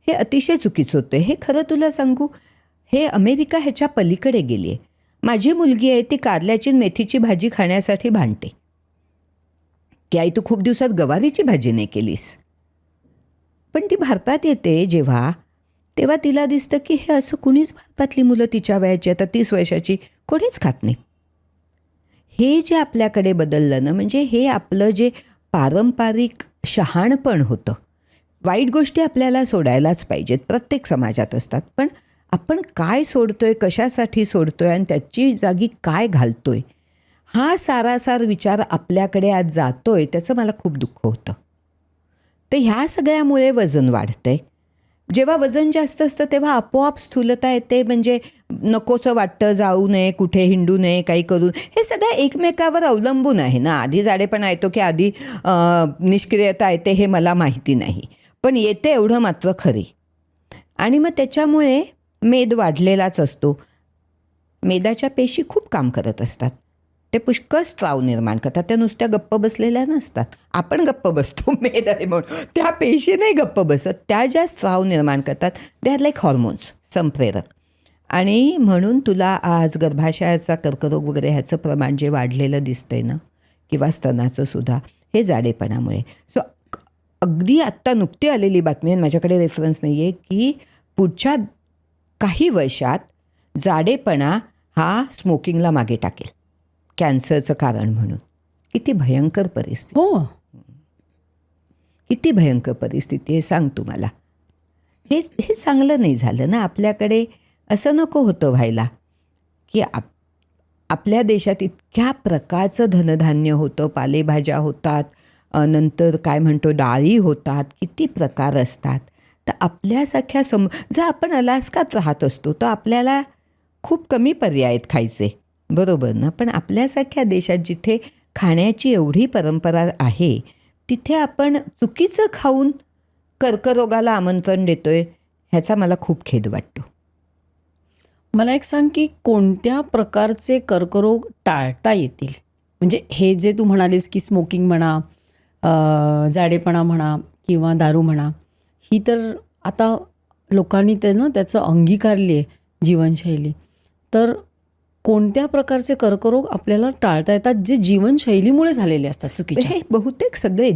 Speaker 2: हे अतिशय चुकीचं होतं आहे. हे खरं तुला सांगू, हे अमेरिका ह्याच्या पलीकडे गेली आहे. माझी मुलगी आहे ती कारल्याची मेथीची भाजी खाण्यासाठी भांडते की आई तू खूप दिवसात गवारीची भाजी नाही केलीस. पण ती भारतात येते तेव्हा तिला दिसतं की हे असं कुणीच भारतातली मुलं तिच्या वयाची, आता 30 वर्षाची, कोणीच खात नाही. हे जे आपल्याकडे बदललं ना, म्हणजे हे आपलं जे पारंपरिक शहाणपण होतं. वाईट गोष्टी आपल्याला सोडायलाच पाहिजेत, प्रत्येक समाजात असतात. पण आपण काय सोडतोय, कशासाठी सोडतोय आणि त्याची जागी काय घालतोय, हा सारासार विचार आपल्याकडे आज जातोय, त्याचं मला खूप दुःख होतं. तर ह्या सगळ्यामुळे वजन वाढतं आहे. जेव्हा वजन जास्त असतं तेव्हा आपोआप स्थूलता येते. म्हणजे नकोसं वाटतं, जाऊ नये, कुठे हिंडू नये, काही करू. हे सगळं एकमेकावर अवलंबून आहे ना. आधी जाडेपणा येतो की आधी निष्क्रियता येते हे मला माहिती नाही, पण येते एवढं मात्र खरी. आणि मग त्याच्यामुळे मेद वाढलेलाच असतो. मेदाच्या पेशी खूप काम करत असतात. ते पुष्कळ स्त्राव निर्माण करतात. त्या नुसत्या गप्प बसलेल्या नसतात. आपण गप्प बसतो मेद आहे म्हणून, त्या पेशी नाही गप्प बसत. त्या ज्या स्त्राव निर्माण करतात दे आर लाईक हॉर्मोन्स, संप्रेरक. आणि म्हणून तुला आज गर्भाशयाचा कर्करोग वगैरे ह्याचं प्रमाण जे वाढलेलं दिसतंय ना, किंवा स्तनाचं सुद्धा, हे जाडेपणामुळे. सो अगदी आत्ता नुकती आलेली बातमी आहे, माझ्याकडे रेफरन्स नाही आहे, की पुढच्या काही वर्षात जाडेपणा हा स्मोकिंगला मागे टाकेल कॅन्सरचं कारण म्हणून. किती भयंकर परिस्थिती.
Speaker 1: हो,
Speaker 2: किती भयंकर परिस्थिती आहे सांग तुम्हाला. हे चांगलं नाही झालं ना. आपल्याकडे असं नको होतं व्हायला की आपल्या देशात इतक्या प्रकारचं धनधान्य होतं, पालेभाज्या होतात, नंतर काय म्हणतो डाळी होतात, किती प्रकार असतात. तर आपल्यासारख्या जर आपण अलास्कात राहत असतो तर आपल्याला खूप कमी पर्याय आहेत खायचे, बरोबर ना. पण आपल्यासारख्या देशात जिथे खाण्याची एवढी परंपरा आहे, तिथे आपण चुकीचं खाऊन कर्करोगाला आमंत्रण देतोय, ह्याचा मला खूप खेद वाटतो.
Speaker 1: मला एक सांग की कोणत्या प्रकारचे कर्करोग टाळता येतील? म्हणजे हे जे तू म्हणालीस की स्मोकिंग म्हणा, जाडेपणा म्हणा किंवा दारू म्हणा, ही तर आता लोकांनी त्याचं अंगीकारली आहे जीवनशैली. तर कोणत्या प्रकारचे कर्करोग आपल्याला टाळता येतात जे जीवनशैलीमुळे झालेले असतात चुकीचे?
Speaker 2: हे बहुतेक सगळे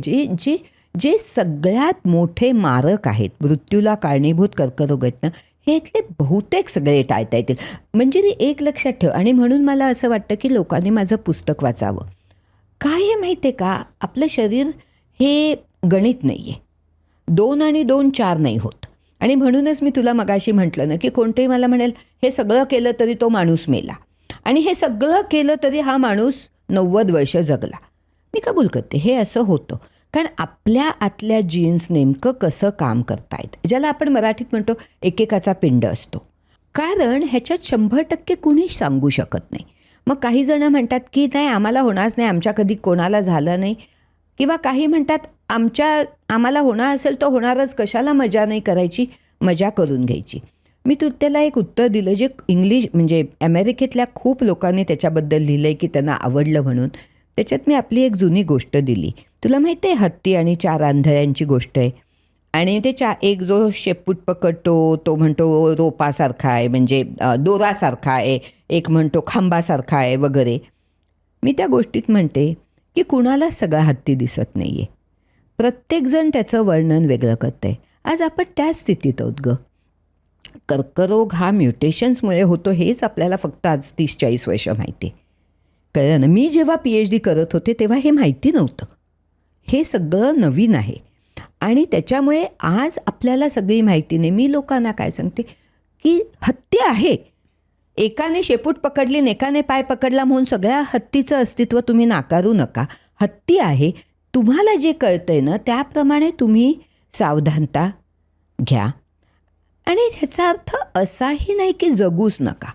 Speaker 2: जे सगळ्यात मोठे मारक आहेत, मृत्यूला कारणीभूत कर्करोग आहेत ना, हे इथले बहुतेक सगळे टाळता येतील. म्हणजे ते एक लक्षात ठेव. आणि म्हणून मला असं वाटतं की लोकांनी माझं पुस्तक वाचावं. काय आहे माहिती आहे का, आपलं शरीर हे गणित नाही आहे. 2 आणि 2 4 नाही होत. आणि म्हणूनच मी तुला मगाशी म्हटलं ना की कोणतेही मला म्हणेल हे सगळं केलं तरी तो माणूस मेला, आणि हे सगळं केलं तरी हा माणूस 90 वर्ष जगला. मी कबूल करते हे असं होतं, कारण आपल्या आतल्या जीन्स नेमकं कसं काम करतायत, ज्याला आपण मराठीत म्हणतो एकेकाचा पिंड असतो. कारण ह्याच्यात 100% कुणीच सांगू शकत नाही. मग काही जण म्हणतात की नाही आम्हाला होणारच नाही, आमच्या कधी कोणाला झालं नाही. किंवा काही म्हणतात आम्हाला होणार असेल तर होणारच, कशाला मजा नाही करायची, मजा करून घ्यायची. मी त्याला एक उत्तर दिलं जे इंग्लिश म्हणजे अमेरिकेतल्या खूप लोकांनी त्याच्याबद्दल लिहिलं आहे की त्यांना आवडलं म्हणून. त्याच्यात मी आपली एक जुनी गोष्ट दिली. तुला माहिती आहे हत्ती आणि 4 आंधळ्यांची गोष्ट आहे. आणि ते एक जो शेपूट पकडतो तो म्हणतो रोपासारखा आहे, म्हणजे दोरासारखा आहे, एक म्हणतो खांबासारखा आहे वगैरे. मी त्या गोष्टीत म्हणते की कुणाला सगळा हत्ती दिसत नाही आहे, प्रत्येकजण त्याचं वर्णन वेगळं करतं आहे. आज आपण त्याच स्थितीत आहोत गं. कर्करोग हा म्युटेशन्समुळे होतो हेच आपल्याला फक्त आज 30-40 वर्ष माहिती आहे. कळलं ना. मी जेव्हा PhD करत होते तेव्हा हे माहिती नव्हतं. हे सगळं नवीन आहे आणि त्याच्यामुळे आज आपल्याला सगळी माहिती नाही. मी लोकांना काय सांगते, की हत्ती आहे. एकाने शेपूट पकडली आणि एकाने पाय पकडला म्हणून सगळ्या हत्तीचं अस्तित्व तुम्ही नाकारू नका. हत्ती आहे. तुम्हाला जे कळतंय ना त्याप्रमाणे तुम्ही सावधानता घ्या. आणि ह्याचा अर्थ असाही नाही की जगूच नका,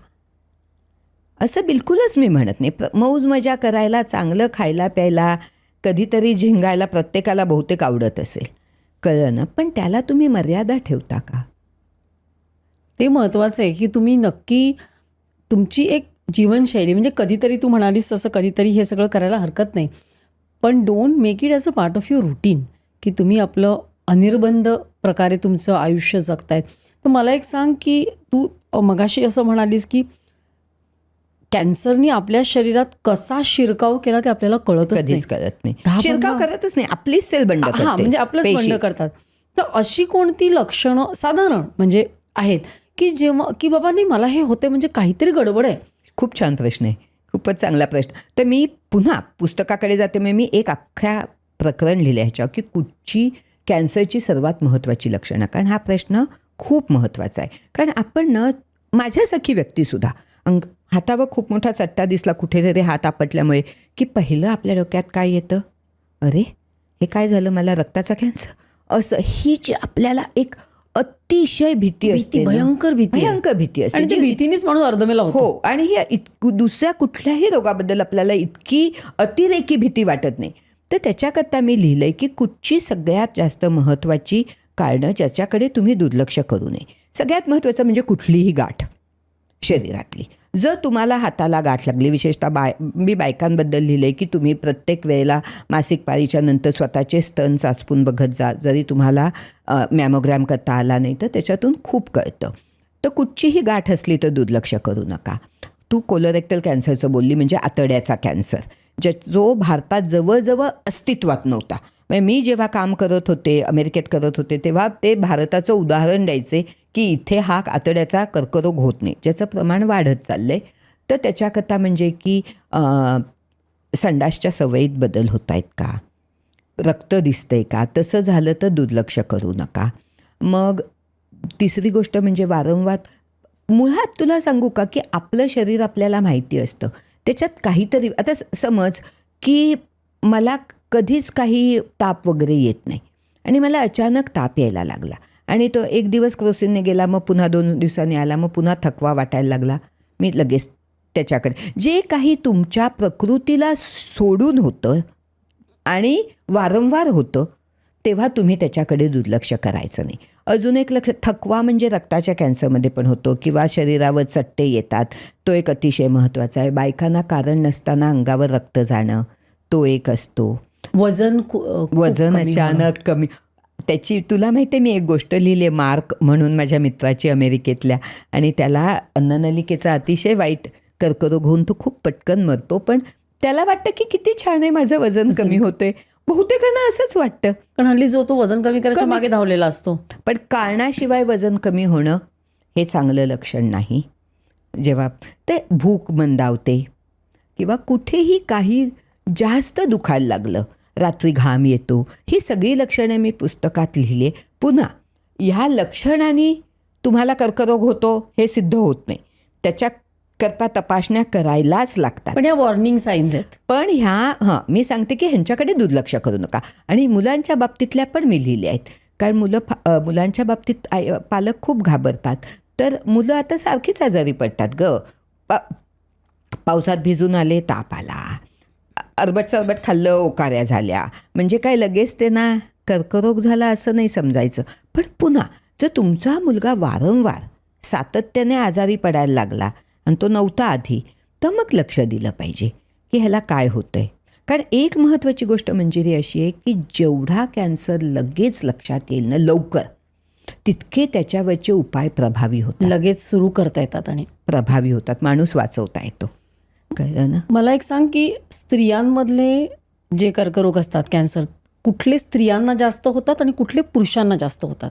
Speaker 2: असं बिलकुलच मी म्हणत नाही. मौज मजा करायला, चांगलं खायला प्यायला, कधीतरी झिंगायला प्रत्येकाला बहुतेक आवडत असेल, कळलं ना. पण त्याला तुम्ही मर्यादा ठेवता का?
Speaker 1: ते महत्त्वाचं आहे की तुम्ही नक्की तुमची एक जीवनशैली, म्हणजे कधीतरी तू म्हणालीस तसं कधीतरी हे सगळं करायला हरकत नाही, पण don't make it as a part of your routine की तुम्ही आपलं अनिर्बंध प्रकारे तुमचं आयुष्य जगतायत. तर मला एक सांग की तू मगाशी असं म्हणालीस की कॅन्सरनी आपल्या शरीरात कसा शिरकाव केला ते आपल्याला कळतच
Speaker 2: कधीच कळत नाही.
Speaker 1: 10-15
Speaker 2: शिरकाव करतच नाही, आपलीच सेल बंड करते.
Speaker 1: हां, म्हणजे आपलंच
Speaker 2: पेशी.
Speaker 1: बंड करतात. तर अशी कोणती लक्षणं साधारण म्हणजे आहेत की जेव्हा की बाबा नाही मला हे होते म्हणजे काहीतरी गडबड आहे?
Speaker 2: खूप छान प्रश्न आहे, खूपच चांगला प्रश्न. तर मी पुन्हा पुस्तकाकडे जाते. मग मी एक अख्ख्या प्रकरण लिहिलं ह्याच्यावर की कुठची कॅन्सरची सर्वात महत्त्वाची लक्षणं. कारण हा प्रश्न खूप महत्त्वाचा आहे. कारण आपण न माझ्यासारखी व्यक्तीसुद्धा हातावर खूप मोठा चट्टा दिसला कुठेतरी हात आपटल्यामुळे की पहिलं आपल्या डोक्यात काय येतं, अरे हे काय झालं, मला रक्ताचा कॅन्सर, असं. ही जी आपल्याला एक अतिशय भीती असते ना,
Speaker 1: भयंकर भीती आहे.
Speaker 2: भयंकर भीती असते.
Speaker 1: आणि त्या भीतीनेच माणूस अर्धमेला होतो.
Speaker 2: हो. आणि ही दुसऱ्या कुठल्याही रोगाबद्दल आपल्याला इतकी अतिरेकी भीती वाटत नाही. तर त्याच्याकरता मी लिहिलंय की कुठची सगळ्यात जास्त महत्त्वाची कारणं ज्याच्याकडे तुम्ही दुर्लक्ष करू नये. सगळ्यात महत्त्वाचं म्हणजे कुठलीही गाठ शरीरातली. जर तुम्हाला हाताला गाठ लागली, विशेषतः मी बायकांबद्दल लिहिलं आहे की तुम्ही प्रत्येक वेळेला मासिक पाळीच्या नंतर स्वतःचे स्तन चाचपून बघत जा. जरी तुम्हाला मॅमोग्रॅम करता आला नाही तर त्याच्यातून खूप कळतं. तर कुठचीही गाठ असली तर दुर्लक्ष करू नका. तू कोलोरेक्टल कॅन्सरचं बोलली, म्हणजे आतड्याचा कॅन्सर, जो भारतात जवळजवळ अस्तित्वात नव्हता. म्हणजे मी जेव्हा काम करत होते, अमेरिकेत करत होते, तेव्हा ते भारताचं उदाहरण द्यायचे की इथे हा आतड्याचा कर्करोग होत नाही, ज्याचं प्रमाण वाढत चाललं आहे. तर त्याच्याकरता म्हणजे की संडासच्या सवयीत बदल होत आहेत का, रक्त दिसतंय का, तसं झालं तर दुर्लक्ष करू नका. मग तिसरी गोष्ट म्हणजे वारंवार, मुळात तुला सांगू का की आपलं शरीर आपल्याला माहिती असतं. त्याच्यात काहीतरी, आता समज की मला कधीच काही ताप वगैरे येत नाही आणि मला अचानक ताप यायला लागला आणि तो एक दिवस क्रोसिनने गेला, मग पुन्हा 2 दिवसांनी आला, मग पुन्हा थकवा वाटायला लागला. मी लगेच त्याच्याकडे, जे काही तुमच्या प्रकृतीला सोडून होतं आणि वारंवार होतं तेव्हा तुम्ही त्याच्याकडे दुर्लक्ष करायचं नाही. अजून एक थकवा म्हणजे रक्ताच्या कॅन्सरमध्ये पण होतो किंवा शरीरावर चट्टे येतात, तो एक अतिशय महत्त्वाचा आहे. बायकांना कारण नसताना अंगावर रक्त जाणं, तो एक असतो.
Speaker 1: वजन
Speaker 2: अचानक कमी, त्याची तुला माहिती आहे, मी एक गोष्ट लिहिली आहे, मार्क म्हणून माझ्या मित्राची अमेरिकेतल्या, आणि त्याला अन्ननलिकेचा अतिशय वाईट कर्करोग होऊन तो खूप पटकन मरतो. पण त्याला वाटतं की किती छान आहे, माझं वजन कमी होतंय. बहुतेकांना असंच वाटतं,
Speaker 1: कारण हल्ली जो तो वजन कमी करायच्या मागे धावलेला असतो.
Speaker 2: पण कारणाशिवाय वजन कमी होणं हे चांगलं लक्षण नाही. जेव्हा ते भूक मंदावते किंवा कुठेही काही जास्त दुखायला लागलं, रात्री घाम येतो, ही सगळी लक्षणं मी पुस्तकात लिहिली आहे. पुन्हा ह्या लक्षणांनी तुम्हाला कर्करोग होतो हे सिद्ध होत नाही, त्याच्याकरता तपासण्या करायलाच लागतात.
Speaker 1: पण या वॉर्निंग साईन्स आहेत.
Speaker 2: पण मी सांगते की ह्यांच्याकडे दुर्लक्ष करू नका. आणि मुलांच्या बाबतीतल्या पण मी लिहिल्या आहेत, कारण मुलांच्या बाबतीत पालक खूप घाबरतात. तर मुलं आता सारखीच आजारी पडतात ग. पावसात भिजून आले, ताप आला, अरबट सरबट खाल्लं, ओकाऱ्या झाल्या, म्हणजे काय लगेच त्यांना कर्करोग झाला असं नाही समजायचं. पण पुन्हा जर तुमचा मुलगा वारंवार सातत्याने आजारी पडायला लागला आणि तो नव्हता आधी, तर मग लक्ष दिलं पाहिजे की ह्याला काय होतं आहे. कारण एक महत्त्वाची गोष्ट मंजिरी अशी आहे की जेवढा कॅन्सर लगेच लक्षात येईल ना लवकर, तितके त्याच्यावरचे उपाय प्रभावी होतात,
Speaker 1: लगेच सुरू करता येतात आणि
Speaker 2: प्रभावी होतात, माणूस वाचवता येतो. कळलं ना.
Speaker 1: मला एक सांग की स्त्रियांमधले जे कर्करोग असतात, कॅन्सर, कुठले स्त्रियांना जास्त होतात आणि कुठले पुरुषांना जास्त होतात?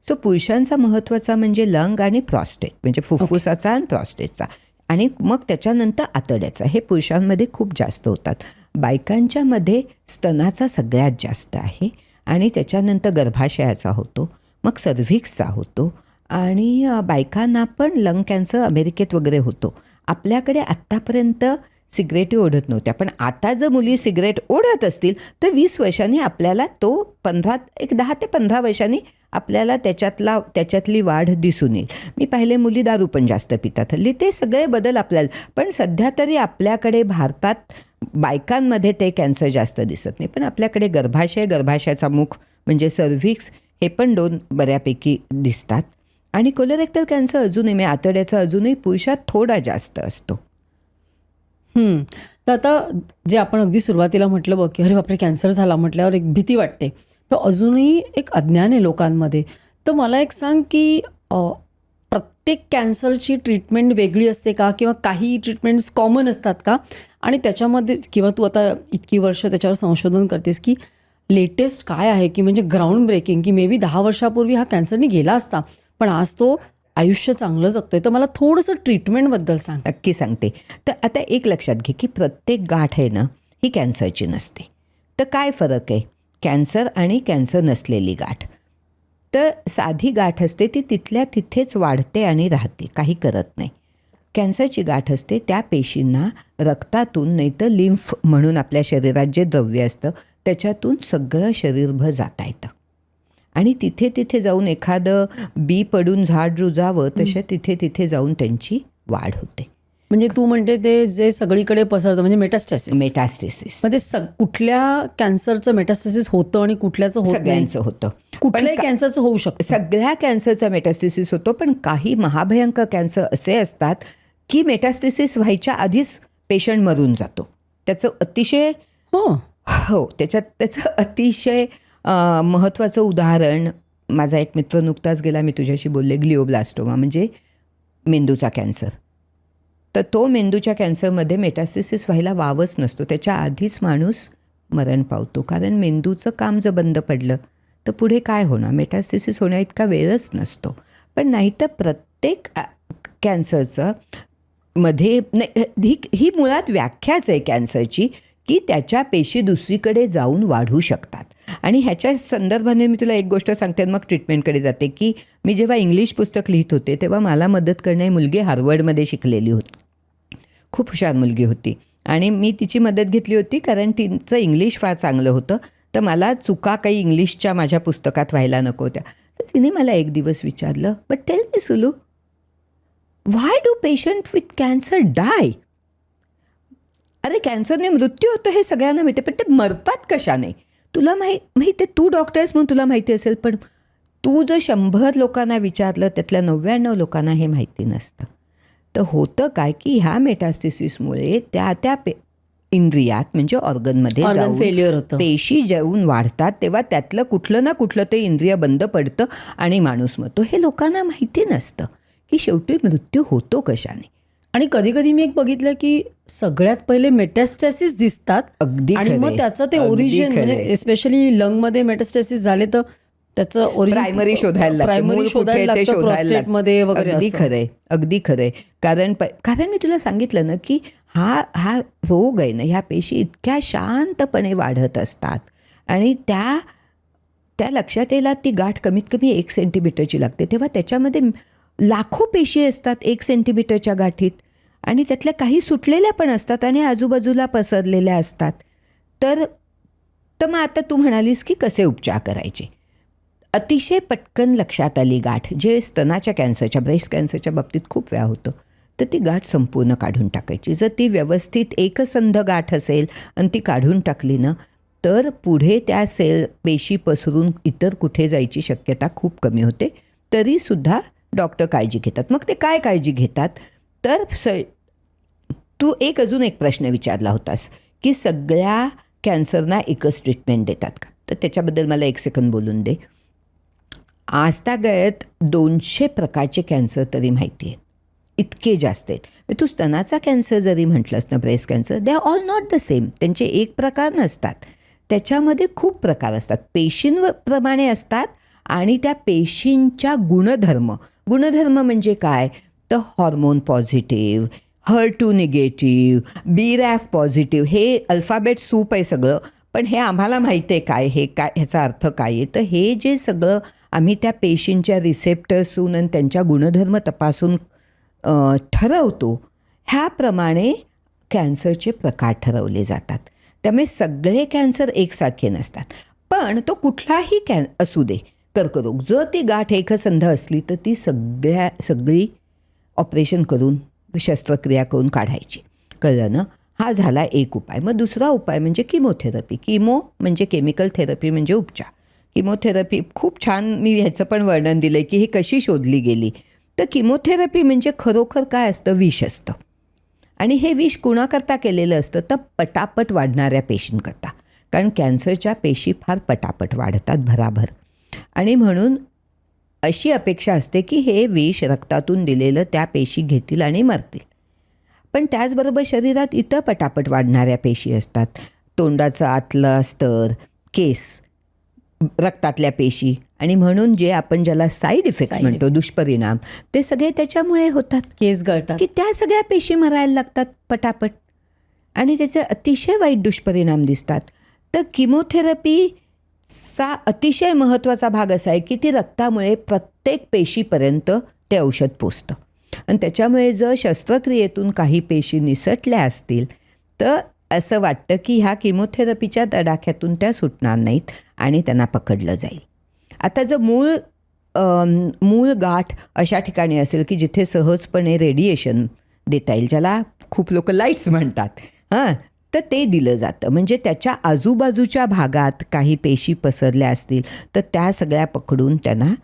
Speaker 2: सो पुरुषांचा महत्त्वाचा म्हणजे लंग आणि प्रॉस्टेट, म्हणजे फुफ्फुसाचा आणि प्रॉस्टेटचा, आणि मग त्याच्यानंतर आतड्याचा. हे पुरुषांमध्ये खूप जास्त होतात. बायकांच्यामध्ये स्तनाचा सगळ्यात जास्त आहे आणि त्याच्यानंतर गर्भाशयाचा होतो, मग सर्व्हिक्सचा होतो आणि बायकांना पण लंग कॅन्सर अमेरिकेत वगैरे होतो. आपल्याकडे आत्तापर्यंत सिगरेटी ओढत नव्हत्या, पण आता जर मुली सिगरेट ओढत असतील तर 20 वर्षांनी आपल्याला तो 10 ते 15 वर्षांनी आपल्याला त्याच्यातली वाढ दिसून येईल. मी पाहिले मुली दारू पण जास्त पितात हल्ली. ते सगळे बदल आपल्याला, पण सध्या तरी आपल्याकडे भारतात बायकांमध्ये ते कॅन्सर जास्त दिसत नाही. पण आपल्याकडे गर्भाशयाचा मुख म्हणजे सर्व्हिक्स हे पण 2 बऱ्यापैकी दिसतात. आणि कोलोरेक्टल कॅन्सर अजूनही म्हणजे आतड्याचा अजूनही पुरुषात थोडा जास्त असतो.
Speaker 1: तर आता जे आपण अगदी सुरुवातीला म्हटलं बघ की अरे बापरे कॅन्सर झाला म्हटल्यावर एक भीती वाटते, तर अजूनही एक अज्ञान आहे लोकांमध्ये. तर मला एक सांग की प्रत्येक कॅन्सरची ट्रीटमेंट वेगळी असते का, किंवा काही ट्रीटमेंट्स कॉमन असतात का? आणि त्याच्यामध्ये किंवा तू आता इतकी वर्ष त्याच्यावर संशोधन करतेस की लेटेस्ट काय आहे की म्हणजे ग्राउंड ब्रेकिंग, की मे बी 10 वर्षापूर्वी हा कॅन्सरनी गेला असता पण आज तो आयुष्य चांगलं जगतोय. तर मला थोडंसं ट्रीटमेंटबद्दल सांग.
Speaker 2: नक्की सांगते. तर आता एक लक्षात घे की प्रत्येक गाठ आहे ना ही कॅन्सरची नसते. तर काय फरक आहे कॅन्सर आणि कॅन्सर नसलेली गाठ? तर साधी गाठ असते ती तिथल्या तिथेच वाढते आणि राहते, काही करत नाही. कॅन्सरची गाठ असते त्या पेशींना रक्तातून नाही तर लिम्फ म्हणून आपल्या शरीरात जे द्रव्य असतं त्याच्यातून सगळं शरीरभर जाता येतं. आणि तिथे तिथे जाऊन एखादं बी पडून झाड रुजावं तशा तिथे तिथे जाऊन त्यांची वाढ होते.
Speaker 1: म्हणजे तू म्हणते ते जे सगळीकडे पसरतं म्हणजे मेटास्टॅसिस.
Speaker 2: मेटास्टेसिस
Speaker 1: म्हणजे कुठल्या कॅन्सरचं मेटास्टॅसिस होतं आणि कुठल्याचं होत नाही?
Speaker 2: सगळ्यांचं होतं.
Speaker 1: कुठल्याही कॅन्सरचं होऊ शकतं.
Speaker 2: सगळ्या कॅन्सरचा मेटास्टेसिस होतो. पण काही महाभयंकर कॅन्सर असे असतात की मेटास्टेसिस व्हायच्या आधीच पेशंट मरून जातो. त्याचं अतिशय त्याचं अतिशय महत्त्वाचं उदाहरण माझा एक मित्र नुकताच गेला, मी तुझ्याशी बोलले, ग्लिओब्लास्टोमा म्हणजे मेंदूचा कॅन्सर. तर तो मेंदूच्या कॅन्सरमध्ये मेटास्टेसिस व्हायला वावच नसतो, त्याच्या आधीच माणूस मरण पावतो. कारण मेंदूचं काम जर बंद पडलं तर पुढे काय होणार, मेटास्टेसिस होण्या इतका वेळच नसतो. पण नाहीतर प्रत्येक कॅन्सरचं मध्ये ही मुळात व्याख्याच आहे कॅन्सरची की त्याच्या पेशी दुसरीकडे जाऊन वाढू शकतात. आणि ह्याच्या संदर्भाने मी तुला एक गोष्ट सांगते मग ट्रीटमेंटकडे जाते की मी जेव्हा इंग्लिश पुस्तक लिहित होते तेव्हा मला मदत करणारी मुलगी हार्वर्डमध्ये शिकलेली होती, खूप हुशार मुलगी होती. आणि मी तिची मदत घेतली होती कारण तिचं इंग्लिश फार चांगलं होतं. तर मला चुका काही इंग्लिशच्या माझ्या पुस्तकात व्हायला नको होत्या. तर तिने मला एक दिवस विचारलं, but tell me Sulu, why do patient with cancer die? अरे कॅन्सरने मृत्यू होतो हे सगळ्यांना माहिती आहे, पण ते मरतात कशाने? तुला माहिती आहे, तू डॉक्टर आहेस म्हणून तुला माहिती असेल, पण तू जर 100 लोकांना विचारलं त्यातल्या 99 लोकांना हे माहिती नसतं. तर होतं काय की ह्या मेटास्टेसिसमुळे त्या इंद्रियात म्हणजे ऑर्गनमध्ये जाऊन
Speaker 1: फेल्युअर होतं,
Speaker 2: पेशी जेवून वाढतात तेव्हा त्यातलं कुठलं ना कुठलं ते इंद्रिय बंद पडतं आणि माणूस मरतो. हे लोकांना माहिती नसतं की शेवटी मृत्यू होतो कशाने.
Speaker 1: आणि कधी कधी मी एक बघितलं की सगळ्यात पहिले मेटास्टॅसिस दिसतात
Speaker 2: अगदी
Speaker 1: आणि मग त्याचं ते ओरिजिन म्हणजे स्पेशली लंगमध्ये मेटास्टॅसिस झाले तर त्याचं
Speaker 2: प्रायमरी शोधायला
Speaker 1: लागतं प्रोस्टेटमध्ये वगैरे.
Speaker 2: अगदी खरंय. कारण मी तुला सांगितलं ना की हा रोग आहे ना, ह्या पेशी इतक्या शांतपणे वाढत असतात आणि त्या लक्षात यायला ती गाठ कमीत कमी 1 सेंटीमीटरची लागते. तेव्हा त्याच्यामध्ये लाखो पेशी असतात 1 सेंटीमीटरच्या गाठीत आणि त्यातल्या काही सुटलेल्या पण असतात आणि आजूबाजूला पसरलेल्या असतात. तर मग आता तू म्हणालीस की कसे उपचार करायचे. अतिशय पटकन लक्षात आली गाठ, जे स्तनाच्या कॅन्सरच्या ब्रेस्ट कॅन्सरच्या बाबतीत खूप वेळा होतं, तर ती गाठ संपूर्ण काढून टाकायची. जर ती व्यवस्थित एकसंध गाठ असेल आणि ती काढून टाकली ना तर पुढे त्या पेशी पसरून इतर कुठे जायची शक्यता खूप कमी होते. तरीसुद्धा डॉक्टर काळजी घेतात. मग ते काय काळजी घेतात तर तू अजून एक प्रश्न विचारला होतास की सगळ्या कॅन्सरना एकच ट्रीटमेंट देतात का? तर त्याच्याबद्दल मला 1 सेकंद बोलून दे. आजतागत 200 प्रकारचे कॅन्सर तरी माहिती आहेत, इतके जास्त आहेत. तू स्तनाचा कॅन्सर जरी म्हटलंस ना, breast cancer, they are all not the same. त्यांचे एक प्रकार नसतात, त्याच्यामध्ये खूप प्रकार असतात, पेशींप्रमाणे असतात. आणि त्या पेशींच्या गुणधर्म म्हणजे काय तर hormone positive, HER2 negative, BRAF positive, हे अल्फाबेट सूप आहे सगळं. पण हे आम्हाला माहिती आहे काय ह्याचा अर्थ काय आहे. तर हे जे सगळं आम्ही त्या पेशींच्या रिसेप्टर्सून आणि त्यांच्या गुणधर्म तपासून ठरवतो, ह्याप्रमाणे कॅन्सरचे प्रकार ठरवले जातात. त्यामुळे सगळे कॅन्सर एकसारखे नसतात. पण तो कुठलाही असू दे, कर्करोग, जर ती गाठ एकसंध असली तर ती सगळी ऑपरेशन करून शस्त्रक्रिया करून काढायची. कळलं ना? हा झाला एक उपाय. मग दुसरा उपाय म्हणजे किमोथेरपी. किमो म्हणजे केमिकल थेरपी म्हणजे उपचार. किमोथेरपी खूप छान, मी ह्याचं पण वर्णन दिलं आहे की ही कशी शोधली गेली. तर किमोथेरपी म्हणजे खरोखर काय असतं, विष असतं. आणि हे विष कुणाकरता केलेलं असतं, तर पटापट वाढणाऱ्या पेशींकरता. कारण कॅन्सरच्या पेशी फार पटापट वाढतात, भराभर. आणि म्हणून अशी अपेक्षा असते की हे विष रक्तातून दिलेलं त्या पेशी घेतील आणि मरतील. पण त्याचबरोबर शरीरात इतर पटापट वाढणाऱ्या पेशी असतात. तोंडाचं आतलं स्तर, केस, रक्तातल्या पेशी. आणि म्हणून जे आपण ज्याला साईड इफेक्ट्स म्हणतो, दुष्परिणाम, ते सगळे त्याच्यामुळे होतात.
Speaker 1: केस गळतात
Speaker 2: की त्या सगळ्या पेशी मरायला लागतात पटापट आणि त्याचे अतिशय वाईट दुष्परिणाम दिसतात. तर किमोथेरपीचा अतिशय महत्त्वाचा भाग असा आहे की ती रक्तामुळे प्रत्येक पेशीपर्यंत ते औषध पोचतं. आणि त्याच्यामुळे जर शस्त्रक्रियेतून काही पेशी निसटल्या असतील तर असं वाटतं की ह्या किमोथेरपीच्या तडाख्यातून त्या सुटणार नाहीत आणि त्यांना पकडलं जाईल. आता जर मूळ गाठ अशा ठिकाणी असेल की जिथे सहजपणे रेडिएशन देता येईल, ज्याला खूप लोक लाईट्स म्हणतात, तर ते दिलं जातं. म्हणजे त्याच्या आजूबाजूच्या भागात काही पेशी पसरल्या असतील तर त्या सगळ्या पकडून त्यांना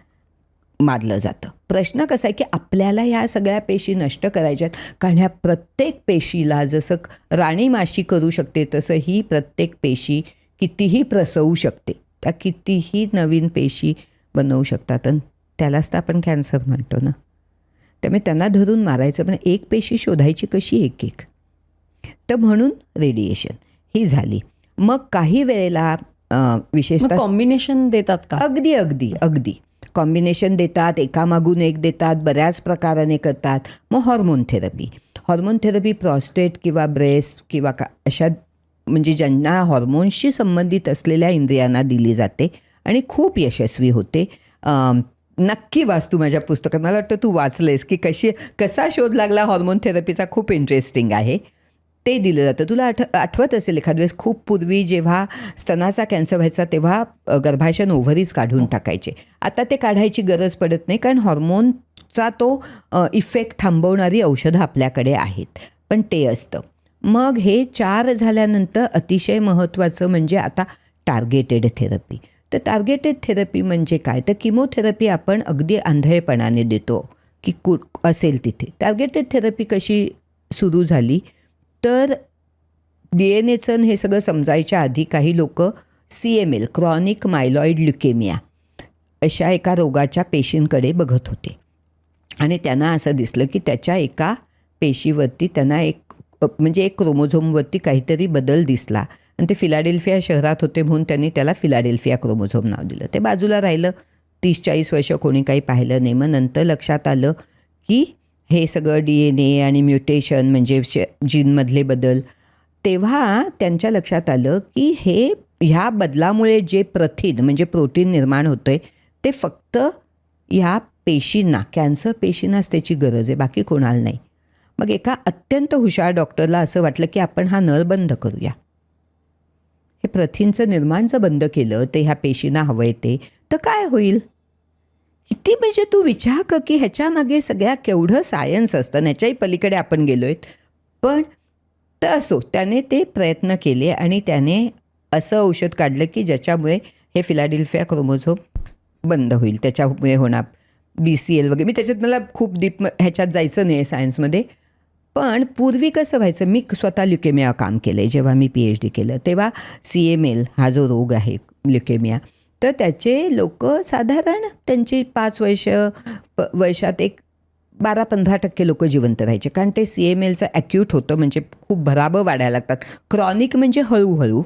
Speaker 2: मारलं जातं. प्रश्न कसा आहे की आपल्याला ह्या सगळ्या पेशी नष्ट करायच्यात, कारण ह्या प्रत्येक पेशीला जसं राणी माशी करू शकते तसं ही प्रत्येक पेशी कितीही प्रसवू शकते. त्या कितीही नवीन पेशी बनवू शकतात आणि त्यालाच तर आपण कॅन्सर म्हणतो ना. त्यामुळे त्यांना धरून मारायचं, पण एक पेशी शोधायची कशी एक एक. तर म्हणून रेडिएशन ही झाली. मग काही वेळेला विशेषतः
Speaker 1: कॉम्बिनेशन देतात का?
Speaker 2: अगदी अगदी अगदी कॉम्बिनेशन देतात, एकामागून एक देतात, बऱ्याच प्रकाराने करतात. मग हॉर्मोन थेरपी प्रॉस्टेट किंवा ब्रेस्ट किंवा अशा म्हणजे ज्यांना हॉर्मोन्सशी संबंधित असलेल्या इंद्रियांना दिली जाते आणि खूप यशस्वी होते. नक्की वाच तू माझ्या पुस्तकात, मला वाटतं तू वाचलेस की कसा शोध लागला हॉर्मोन थेरपीचा, खूप इंटरेस्टिंग आहे. ते दिलं जातं. तुला आठवत असेल एखाद वेळेस खूप पूर्वी जेव्हा स्तनाचा कॅन्सर व्हायचा तेव्हा गर्भाशय ओव्हरीज काढून टाकायचे. आता ते काढायची गरज पडत नाही, कारण हॉर्मोनचा तो इफेक्ट थांबवणारी औषधं आपल्याकडे आहेत. पण ते असतं. मग हे 4 झाल्यानंतर अतिशय महत्त्वाचं म्हणजे आता टार्गेटेड थेरपी. तर टार्गेटेड थेरपी म्हणजे काय, तर किमोथेरपी आपण अगदी आंधळेपणाने देतो की असेल तिथे. टार्गेटेड थेरपी कशी सुरू झाली तर DNA हे सगळं समजायच्या आधी काही लोक CML, क्रॉनिक मायलॉइड ल्युकेमिया, अशा एका रोगाच्या पेशींकडे बघत होते. आणि त्यांना असं दिसलं की त्याच्या एका पेशीवरती त्यांना एक क्रोमोझोमवरती काहीतरी बदल दिसला आणि ते फिलाडेल्फिया शहरात होते म्हणून त्यांनी त्याला फिलाडेल्फिया क्रोमोझोम नाव दिलं. ते बाजूला राहिलं. 30-40 वर्ष कोणी काही पाहिलं नाही. मग नंतर लक्षात आलं की हे सगळं DNA आणि म्युटेशन म्हणजे जीनमधले बदल. तेव्हा त्यांच्या लक्षात आलं की ह्या बदलामुळे जे प्रथिन म्हणजे प्रोटीन निर्माण होतं आहे ते फक्त ह्या पेशींना, कॅन्सर पेशींनाच त्याची गरज आहे, बाकी कोणाला नाही. मग एका अत्यंत हुशार डॉक्टरला असं वाटलं की आपण हा नळ बंद करूया. हे प्रथिनचं निर्माण जर बंद केलं ते ह्या पेशींना हवं येते तर काय होईल. किती म्हणजे तू विचार कर की ह्याच्यामागे सगळ्या केवढं सायन्स असतं, ह्याच्याही पलीकडे आपण गेलो आहेत. पण तर असो, त्याने ते प्रयत्न केले आणि त्याने असं औषध काढलं की ज्याच्यामुळे हे फिलाडेल्फिया क्रोमोझोम बंद होईल. त्याच्यामुळे होणार BCL वगैरे. मी त्याच्यात मला खूप डीप ह्याच्यात जायचं नाही आहे सायन्समध्ये. पण पूर्वी कसं व्हायचं, मी स्वतः ल्युकेमिया काम केलं आहे. जेव्हा मी PhD केलं तेव्हा CML हा जो रोग आहे ल्युकेमिया, तर त्याचे लोक साधारण त्यांची 5 वर्षात एक 12-15% लोक जिवंत राहायचे. कारण ते CMLचं ॲक्यूट होतं, म्हणजे खूप भराभर वाढायला लागतात. क्रॉनिक म्हणजे हळूहळू,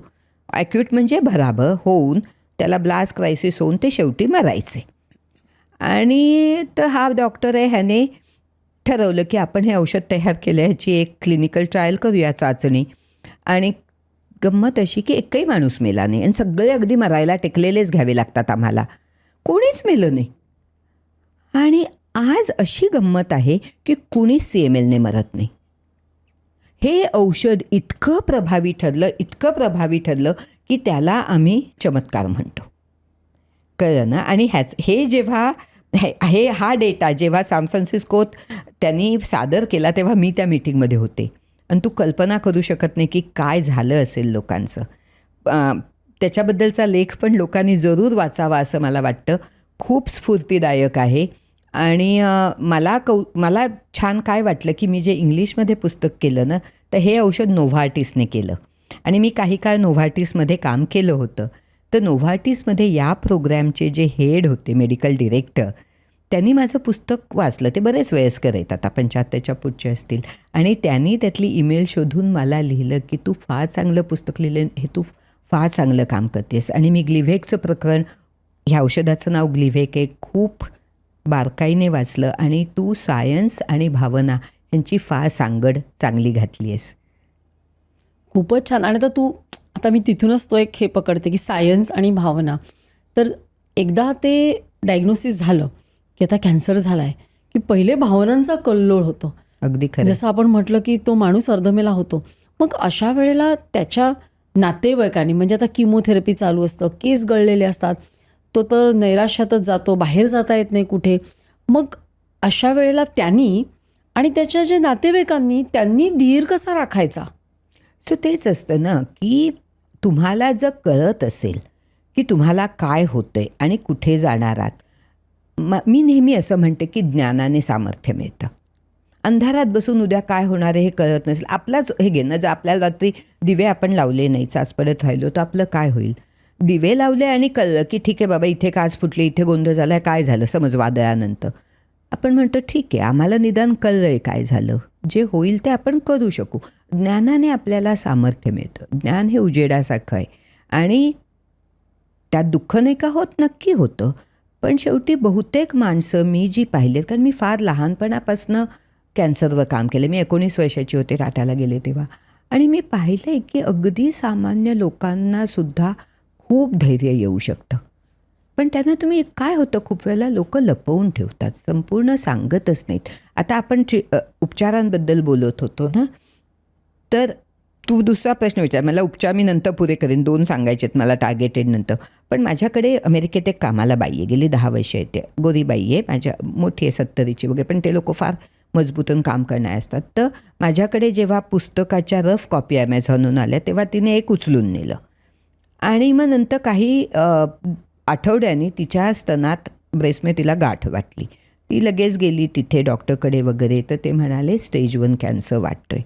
Speaker 2: ॲक्यूट म्हणजे भराभर होऊन त्याला ब्लास्ट क्रायसिस होऊन ते शेवटी मरायचे. आणि तर हा डॉक्टर आहे, ह्याने ठरवलं की आपण हे औषध तयार केलं, ह्याची एक क्लिनिकल ट्रायल करूया, चाचणी. आणि गंमत अशी की एकही माणूस मेला नाही आणि सगळे अगदी मरायला टेकलेलेच घ्यावे लागतात आम्हाला. कोणीच मेलं नाही. आणि आज अशी गंमत आहे की कुणीच CMLने मरत नाही. हे औषध इतकं प्रभावी ठरलं की त्याला आम्ही चमत्कार म्हणतो. कळलं ना. आणि हे जेव्हा हा डेटा जेव्हा सॅन फ्रान्सिस्कोत त्यांनी सादर केला तेव्हा मी त्या मीटिंगमध्ये होते. आणि तू कल्पना करू शकत नाही की काय झालं असेल लोकांचं. त्याच्याबद्दलचा लेख पण लोकांनी जरूर वाचावा असं मला वाटतं. खूप स्फूर्तिदायक आहे. आणि मला छान काय वाटलं की मी जे इंग्लिशमध्ये पुस्तक केलं ना, तर हे औषध नोव्हार्टिसने केलं. आणि मी काही काळ नोव्हार्टिसमध्ये काम केलं होतं. तर नोव्हार्टिसमध्ये या प्रोग्रॅमचे जे हेड होते, मेडिकल डिरेक्टर, त्यांनी माझं पुस्तक वाचलं. ते बरेच वयस्कर आहेत, आता 75च्या पुढचे असतील. आणि त्यांनी त्यातली ईमेल शोधून मला लिहिलं की तू फार चांगलं पुस्तक लिहिलं, हे तू फार चांगलं काम करतेस. आणि मी ग्लिव्हेकचं प्रकरण, ह्या औषधाचं नाव ग्लिव्हेक आहे, खूप बारकाईने वाचलं. आणि तू सायन्स आणि भावना यांची फार सांगड चांगली घातली आहेस.
Speaker 1: खूपच छान. आणि आता मी तिथूनच तो एक हे पकडते की सायन्स आणि भावना. तर एकदा ते डायग्नोसिस झालं की आता कॅन्सर झाला आहे, की पहिले भावनांचा कल्लोळ होतो.
Speaker 2: अगदी खरं.
Speaker 1: जसं आपण म्हटलं की तो माणूस अर्धमेला होतो. मग अशा वेळेला त्याच्या नातेवाईकांनी, म्हणजे आता किमोथेरपी चालू असतं, केस गळलेले असतात, तो तर नैराश्यातच जातो, बाहेर जाता येत नाही कुठे. मग अशा वेळेला त्यांनी आणि त्याच्या जे नातेवाईकांनी त्यांनी धीर कसा राखायचा?
Speaker 2: सो तेच असतं ना की तुम्हाला जर कळत असेल की तुम्हाला काय होतंय आणि कुठे जाणार आहात. मी नेहमी असं म्हणते की ज्ञानाने सामर्थ्य मिळतं. अंधारात बसून उद्या काय होणार आहे हे कळत नसेल, आपलाच हे घे ना, जर आपल्याला रात्री दिवे आपण लावले नाही, चाच पडत राहिलो, तर आपलं काय होईल? दिवे लावले आणि कळलं की ठीक आहे बाबा, इथे काच फुटली, इथे गोंधळ झाला, काय झालं समज वादळानंतर, आपण म्हणतो ठीक आहे, आम्हाला निदान कळलं आहे काय झालं, जे होईल ते आपण करू शकू. ज्ञानाने आपल्याला सामर्थ्य मिळतं. ज्ञान हे उजेडासारखं आहे. आणि त्यात दुःख नाही का होत? नक्की होतं. पण शेवटी बहुतेक माणसं मी जी पाहिली, कारण मी फार लहानपणापासून कॅन्सरवर काम केलं. मी 19 वर्षाची होते, टाटाला गेले तेव्हा. आणि मी पाहिलं आहे की अगदी सामान्य लोकांनासुद्धा खूप धैर्य येऊ शकतं. पण त्यांना तुम्ही काय होतं, खूप वेळेला लोक लपवून ठेवतात, संपूर्ण सांगतच नाहीत. आता आपण उपचारांबद्दल बोलत होतो ना, तर तू दुसरा प्रश्न विचार. मला उपचार मी नंतर पुरे करेन, 2 सांगायचे आहेत मला टार्गेटेड नंतर. पण माझ्याकडे अमेरिकेत एक कामाला बाई आहे, गेली 10 वर्ष येते, गोरी बाई आहे, माझ्या मोठी आहे 70ची वगैरे, पण ते लोक फार मजबूतून काम करणारे असतात. तर माझ्याकडे जेव्हा पुस्तकाच्या रफ कॉपी ॲमेझॉनहून आल्या तेव्हा तिने एक उचलून नेलं. आणि मग नंतर काही आठवड्यांनी तिच्या स्तनात ब्रेस्टमध्ये तिला गाठ वाटली. ती लगेच गेली तिथे डॉक्टरकडे वगैरे. तर ते म्हणाले स्टेज 1 कॅन्सर वाटतोय.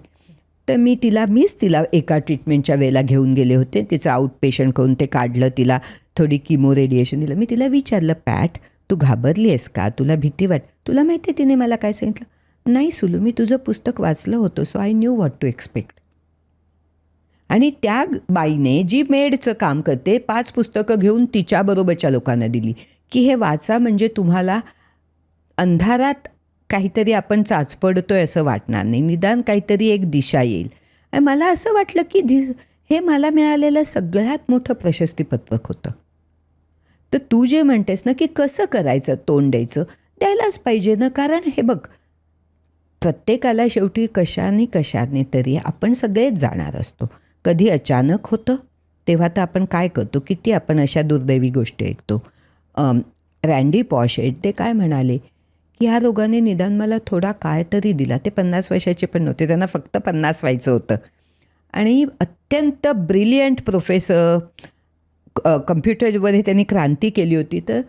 Speaker 2: तर मीच तिला एका ट्रीटमेंटच्या वेळेला घेऊन गेले होते. तिचं आउट पेशंट करून ते काढलं, तिला थोडी किमो रेडिएशन दिलं. मी तिला विचारलं, पॅट तू घाबरली आहेस का, तुला भीती तुला माहिती आहे तिने मला काय सांगितलं? नाही सुलू, मी तुझं पुस्तक वाचलं होतं, so I knew what to expect. आणि त्या बाईने, जी मेडचं काम करते, 5 पुस्तकं घेऊन तिच्याबरोबरच्या लोकांना दिली की हे वाचा, म्हणजे तुम्हाला अंधारात काहीतरी आपण चाचपडतोय असं वाटणार नाही, निदान काहीतरी एक दिशा येईल. आणि मला असं वाटलं की हे मला मिळालेलं सगळ्यात मोठं प्रशस्तीपत्रक होतं. तर तू जे म्हणतेस ना की कसं करायचं, तोंड द्यायलाच पाहिजे ना. कारण हे बघ, प्रत्येकाला शेवटी कशाने तरी आपण सगळेच जाणार असतो. कधी अचानक होतं तेव्हा तर आपण काय करतो, किती आपण अशा दुर्दैवी गोष्टी ऐकतो. रँडी पॉश आहेत, ते काय म्हणाले की ह्या रोगाने निदान मला थोडा काळ तरी दिला. ते 50 वर्षाचे पण नव्हते, त्यांना फक्त 50 व्हायचं होतं. आणि अत्यंत ब्रिलियंट प्रोफेसर, कम्प्युटरमध्ये त्यांनी क्रांती केली होती. तर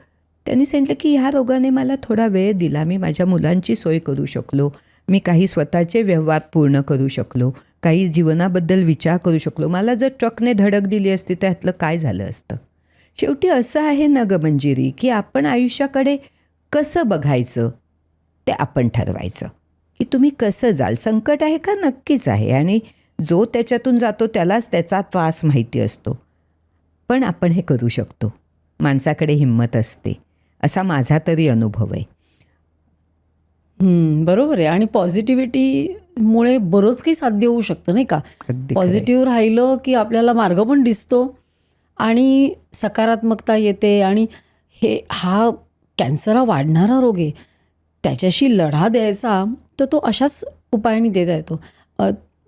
Speaker 2: त्यांनी सांगितलं की ह्या रोगाने मला थोडा वेळ दिला, मी माझ्या मुलांची सोय करू शकलो, मी काही स्वतःचे व्यवहार पूर्ण करू शकलो, काही जीवनाबद्दल विचार करू शकलो. मला जर ट्रकने धडक दिली असती तर ह्यातलं काय झालं असतं. शेवटी असं आहे ना गं मंजिरी, की आपण आयुष्याकडे कसं बघायचं ते आपण ठरवायचं की तुम्ही कसं जाल. संकट आहे का? नक्कीच आहे. आणि जो त्याच्यातून जातो त्यालाच त्याचा त्रास माहिती असतो. पण आपण हे करू शकतो, माणसाकडे हिंमत असते, असा माझा तरी अनुभव आहे.
Speaker 1: बरोबर आहे. आणि पॉझिटिव्हिटीमुळे बरंच काही साध्य होऊ शकतं, नाही का?
Speaker 2: अगदी
Speaker 1: पॉझिटिव्ह राहिलं की आपल्याला मार्ग पण दिसतो आणि सकारात्मकता येते. आणि हा कॅन्सर हा वाढणारा रोग आहे, त्याच्याशी लढा द्यायचा तर तो अशाच उपायांनी देता येतो.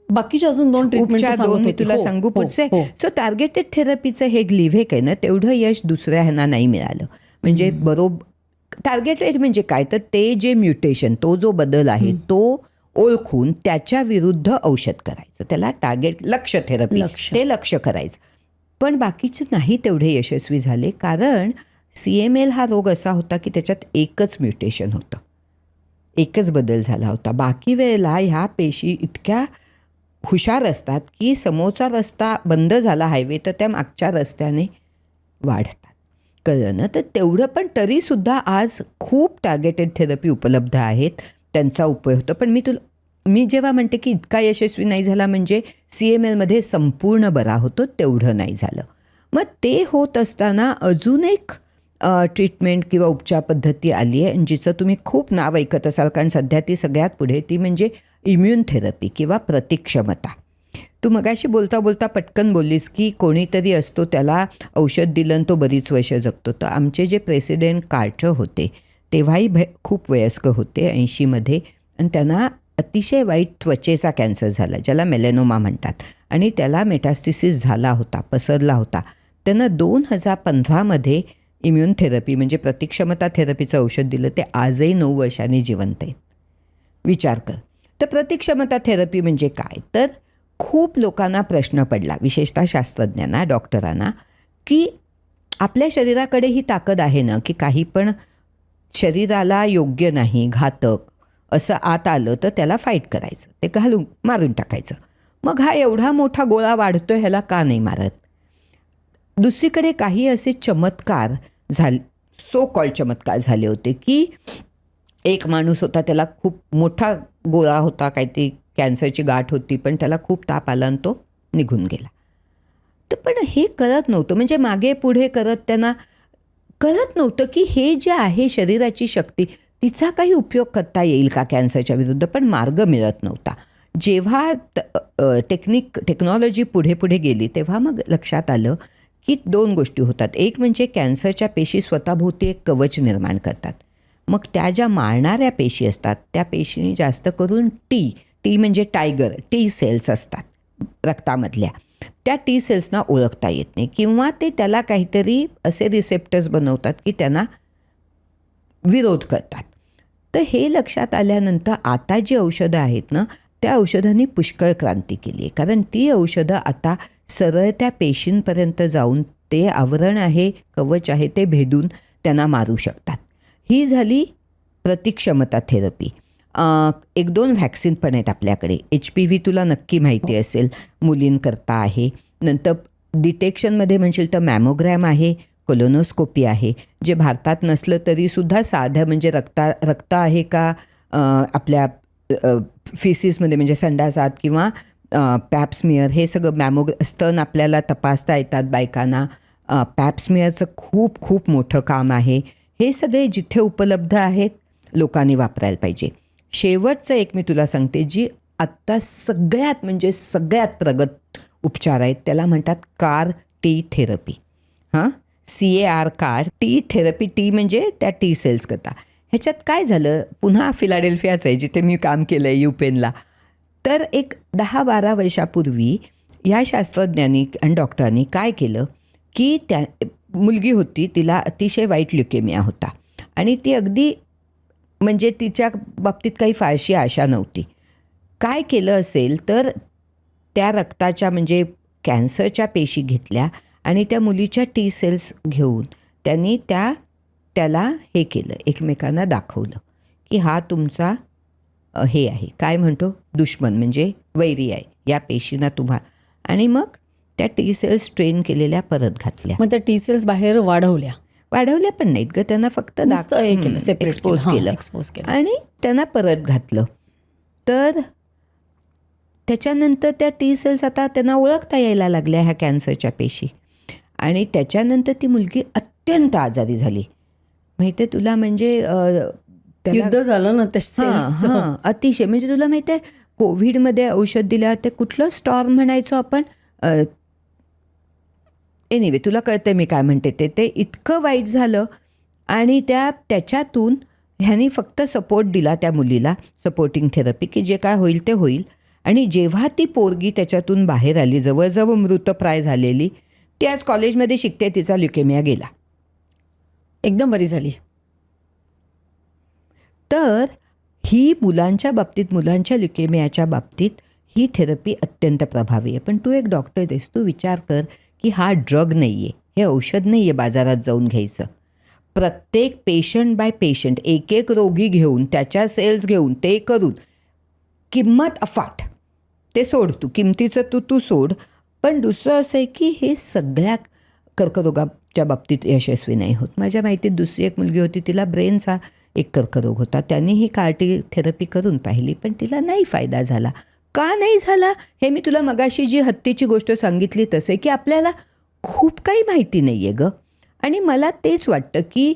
Speaker 1: बाकीचे अजून 2 ट्रीटमेंट
Speaker 2: उपचार दोन मी तुला सांगू पुढचे. सो टार्गेटेड थेरपीचं हे ग्लिव्हेक आहे ना, तेवढं यश दुसऱ्या ह्यांना नाही मिळालं. म्हणजे टार्गेटेड म्हणजे काय, तर ते जे म्युटेशन, तो जो बदल आहे तो ओळखून त्याच्या विरुद्ध औषध करायचं, त्याला लक्ष्य थेरपी, ते लक्ष्य करायचं. पण बाकीचे नाही तेवढे यशस्वी झाले, कारण CML हा रोग असा होता की त्याच्यात एकच म्युटेशन होतं, एकच बदल झाला होता. बाकी वेळेला ह्या पेशी इतक्या हुशार असतात की समोरचा रस्ता बंद झाला हायवे तर त्या मागच्या रस्त्याने वाढतात. कळलं ना? तर तेवढं, पण तरीसुद्धा आज खूप टार्गेटेड थेरपी उपलब्ध आहेत, त्यांचा उपयोग होतो. पण मी जेव्हा म्हणते की इतका यशस्वी नाही झाला म्हणजे CMLमध्ये संपूर्ण बरा होतो, तेवढं नाही झालं. मग ते होत असताना अजून एक ट्रीटमेंट किंवा उपचार पद्धती आली आहे, जिचं तुम्ही खूप नाव ऐकत असाल, कारण सध्या ती सगळ्यात पुढे, ती म्हणजे इम्युन थेरपी किंवा प्रतिक्षमता. तू मगाशी बोलता बोलता पटकन बोललीस की कोणीतरी असतो त्याला औषध दिलं आणि तो बरीच वर्ष जगतो. तर आमचे जे प्रेसिडेंट कार्टर होते तेव्हाही खूप वयस्कर होते, 80मध्ये, आणि त्यांना अतिशय वाईट त्वचेचा कॅन्सर झाला, ज्याला मेलेनोमा म्हणतात, आणि त्याला मेटास्टिसिस झाला होता, पसरला होता. त्यांना 2015मध्ये इम्युन थेरपी म्हणजे प्रतिक्षमता थेरपीचं औषध दिलं. ते आजही 9 वर्षांनी जिवंत आहेत. विचार कर. तर प्रतिक्षमता थेरपी म्हणजे काय, तर खूप लोकांना प्रश्न पडला, विशेषतः शास्त्रज्ञांना, डॉक्टरांना, की आपल्या शरीराकडे ही ताकद आहे ना, की काही पण शरीराला योग्य नाही, घातक असं आत आलं तर त्याला फाईट करायचं, ते मारून टाकायचं. मग हा एवढा मोठा गोळा वाढतोय, ह्याला का नाही मारत? दुसरीकडे काही असे चमत्कार सो कॉल्ड चमत्कार झाले होते की एक माणूस होता, त्याला खूप मोठा गोळा होता, काहीतरी कॅन्सरची गाठ होती, पण त्याला खूप ताप आला आणि तो निघून गेला. तर पण हे कळत नव्हतं, म्हणजे मागे पुढे करत त्यांना कळत नव्हतं की हे जे आहे शरीराची शक्ती, तिचा काही उपयोग करता येईल का कॅन्सरच्या विरुद्ध, पण मार्ग मिळत नव्हता. जेव्हा टेक्नॉलॉजी पुढे पुढे गेली तेव्हा मग लक्षात आलं की 2 गोष्टी होतात. एक म्हणजे कॅन्सरच्या पेशी स्वतःभोवती एक कवच निर्माण करतात. मग त्या ज्या मारणाऱ्या पेशी असतात त्या पेशीने जास्त करून टी म्हणजे टायगर, टी सेल्स असतात रक्तामधल्या, त्या टी सेल्सना ओळखता येत नाही, किंवा ते त्याला काहीतरी असे रिसेप्टर्स बनवतात की त्यांना विरोध करतात. तर हे लक्षात आल्यानंतर आता जी औषधं आहेत ना, त्या औषधांनी पुष्कळ क्रांती केली आहे, कारण ती औषधं आता सरळ त्या पेशींपर्यंत जाऊन ते आवरण आहे, कवच आहे, ते भेदून त्यांना मारू शकतात. ही झाली प्रतिक्षमता थेरपी. 1-2 व्हॅक्सिन पण आहेत आपल्याकडे. HPV तुला नक्की माहिती असेल, मुलींकरता आहे. नंतर डिटेक्शनमध्ये म्हणशील तर मॅमोग्रॅम आहे, कोलोनोस्कोपी आहे, जे भारतात नसलं तरीसुद्धा साधं म्हणजे रक्त आहे का आपल्या फिसिसमध्ये म्हणजे संडासात किंवा पॅप्समियर, हे सगळं स्तन आपल्याला तपासता येतात बायकांना. पॅप्समियरचं खूप खूप मोठं काम आहे. हे सगळे जिथे उपलब्ध आहेत लोकांनी वापरायला पाहिजे. शेवटचं एक मी तुला सांगते, जी आत्ता सगळ्यात म्हणजे सगळ्यात प्रगत उपचार आहेत, त्याला म्हणतात CAR-T therapy. CAR-T therapy. T म्हणजे त्या टी सेल्स करता. ह्याच्यात काय झालं, पुन्हा फिलाडेल्फियाच आहे जिथे मी काम केलं आहे, UPennला. तर एक 10-12 वर्षापूर्वी ह्या शास्त्रज्ञांनी आणि डॉक्टरांनी काय केलं की त्या मुलगी होती, तिला अतिशय वाईट ल्युकेमिया होता आणि ती अगदी म्हणजे तिच्या बाबतीत काही फारशी आशा नव्हती. काय केलं असेल तर त्या रक्ताच्या म्हणजे कॅन्सरच्या पेशी घेतल्या आणि त्या मुलीच्या टी सेल्स घेऊन त्यांनी त्याला हे केलं, एकमेकांना दाखवलं की हा तुमचा हे आहे, काय म्हणतो, दुश्मन म्हणजे वैरी आहे, या पेशींना आणि मग त्या टी सेल्स ट्रेन केलेल्या परत घातल्या.
Speaker 1: मग त्या टी सेल्स बाहेर वाढवल्या
Speaker 2: पण नाहीत ग, त्यांना फक्त एक्सपोज केलं आणि त्यांना परत घातलं. तर त्याच्यानंतर त्या टी सेल्स आता त्यांना ओळखता यायला लागल्या, ह्या कॅन्सरच्या पेशी. आणि त्याच्यानंतर ती मुलगी अत्यंत आजारी झाली, माहिती आहे तुला, म्हणजे
Speaker 1: युद्ध झालं ना
Speaker 2: हां, अतिशय. म्हणजे तुला माहिती आहे कोविडमध्ये औषध दिलं, ते कुठलं स्टॉर्म म्हणायचो आपण, एनिवे तुला कळतं मी काय म्हणते, ते इतकं वाईट झालं आणि त्याच्यातून ह्यांनी फक्त सपोर्ट दिला त्या मुलीला, सपोर्टिंग थेरपी, की जे काय होईल ते होईल. आणि जेव्हा ती पोरगी त्याच्यातून बाहेर आली, जवळजवळ मृतप्राय झालेली, ती आज कॉलेजमध्ये शिकते, तिचा ल्युकेमिया गेला.
Speaker 1: एकदम बरी झाली.
Speaker 2: तर ही मुलांच्या बाबतीत, मुलांच्या ल्युकेमियाच्या बाबतीत ही थेरपी अत्यंत प्रभावी आहे. पण तू एक डॉक्टर आहेस, तू विचार कर की हा ड्रग नाही आहे, हे औषध नाही आहे बाजारात जाऊन घ्यायचं. प्रत्येक पेशंट बाय पेशंट, एक एक रोगी घेऊन, त्याच्या सेल्स घेऊन, ते करून, किंमत अफाट. ते सोड, तू किमतीचं तू सोड. पण दुसरं असं आहे की हे सगळ्या कर्करोगाच्या बाबतीत यशस्वी नाही होत. माझ्या माहितीत दुसरी एक मुलगी होती, तिला ब्रेनचा एक कर्करोग होता. त्यांनी ही कार्टी थेरपी करून पाहिली, पण तिला नाही फायदा झाला. का नाही झाला हे मी तुला मगाशी जी हत्तीची गोष्ट सांगितली तसे, की आपल्याला खूप काही माहिती नाही आहे गं. आणि मला तेच वाटतं की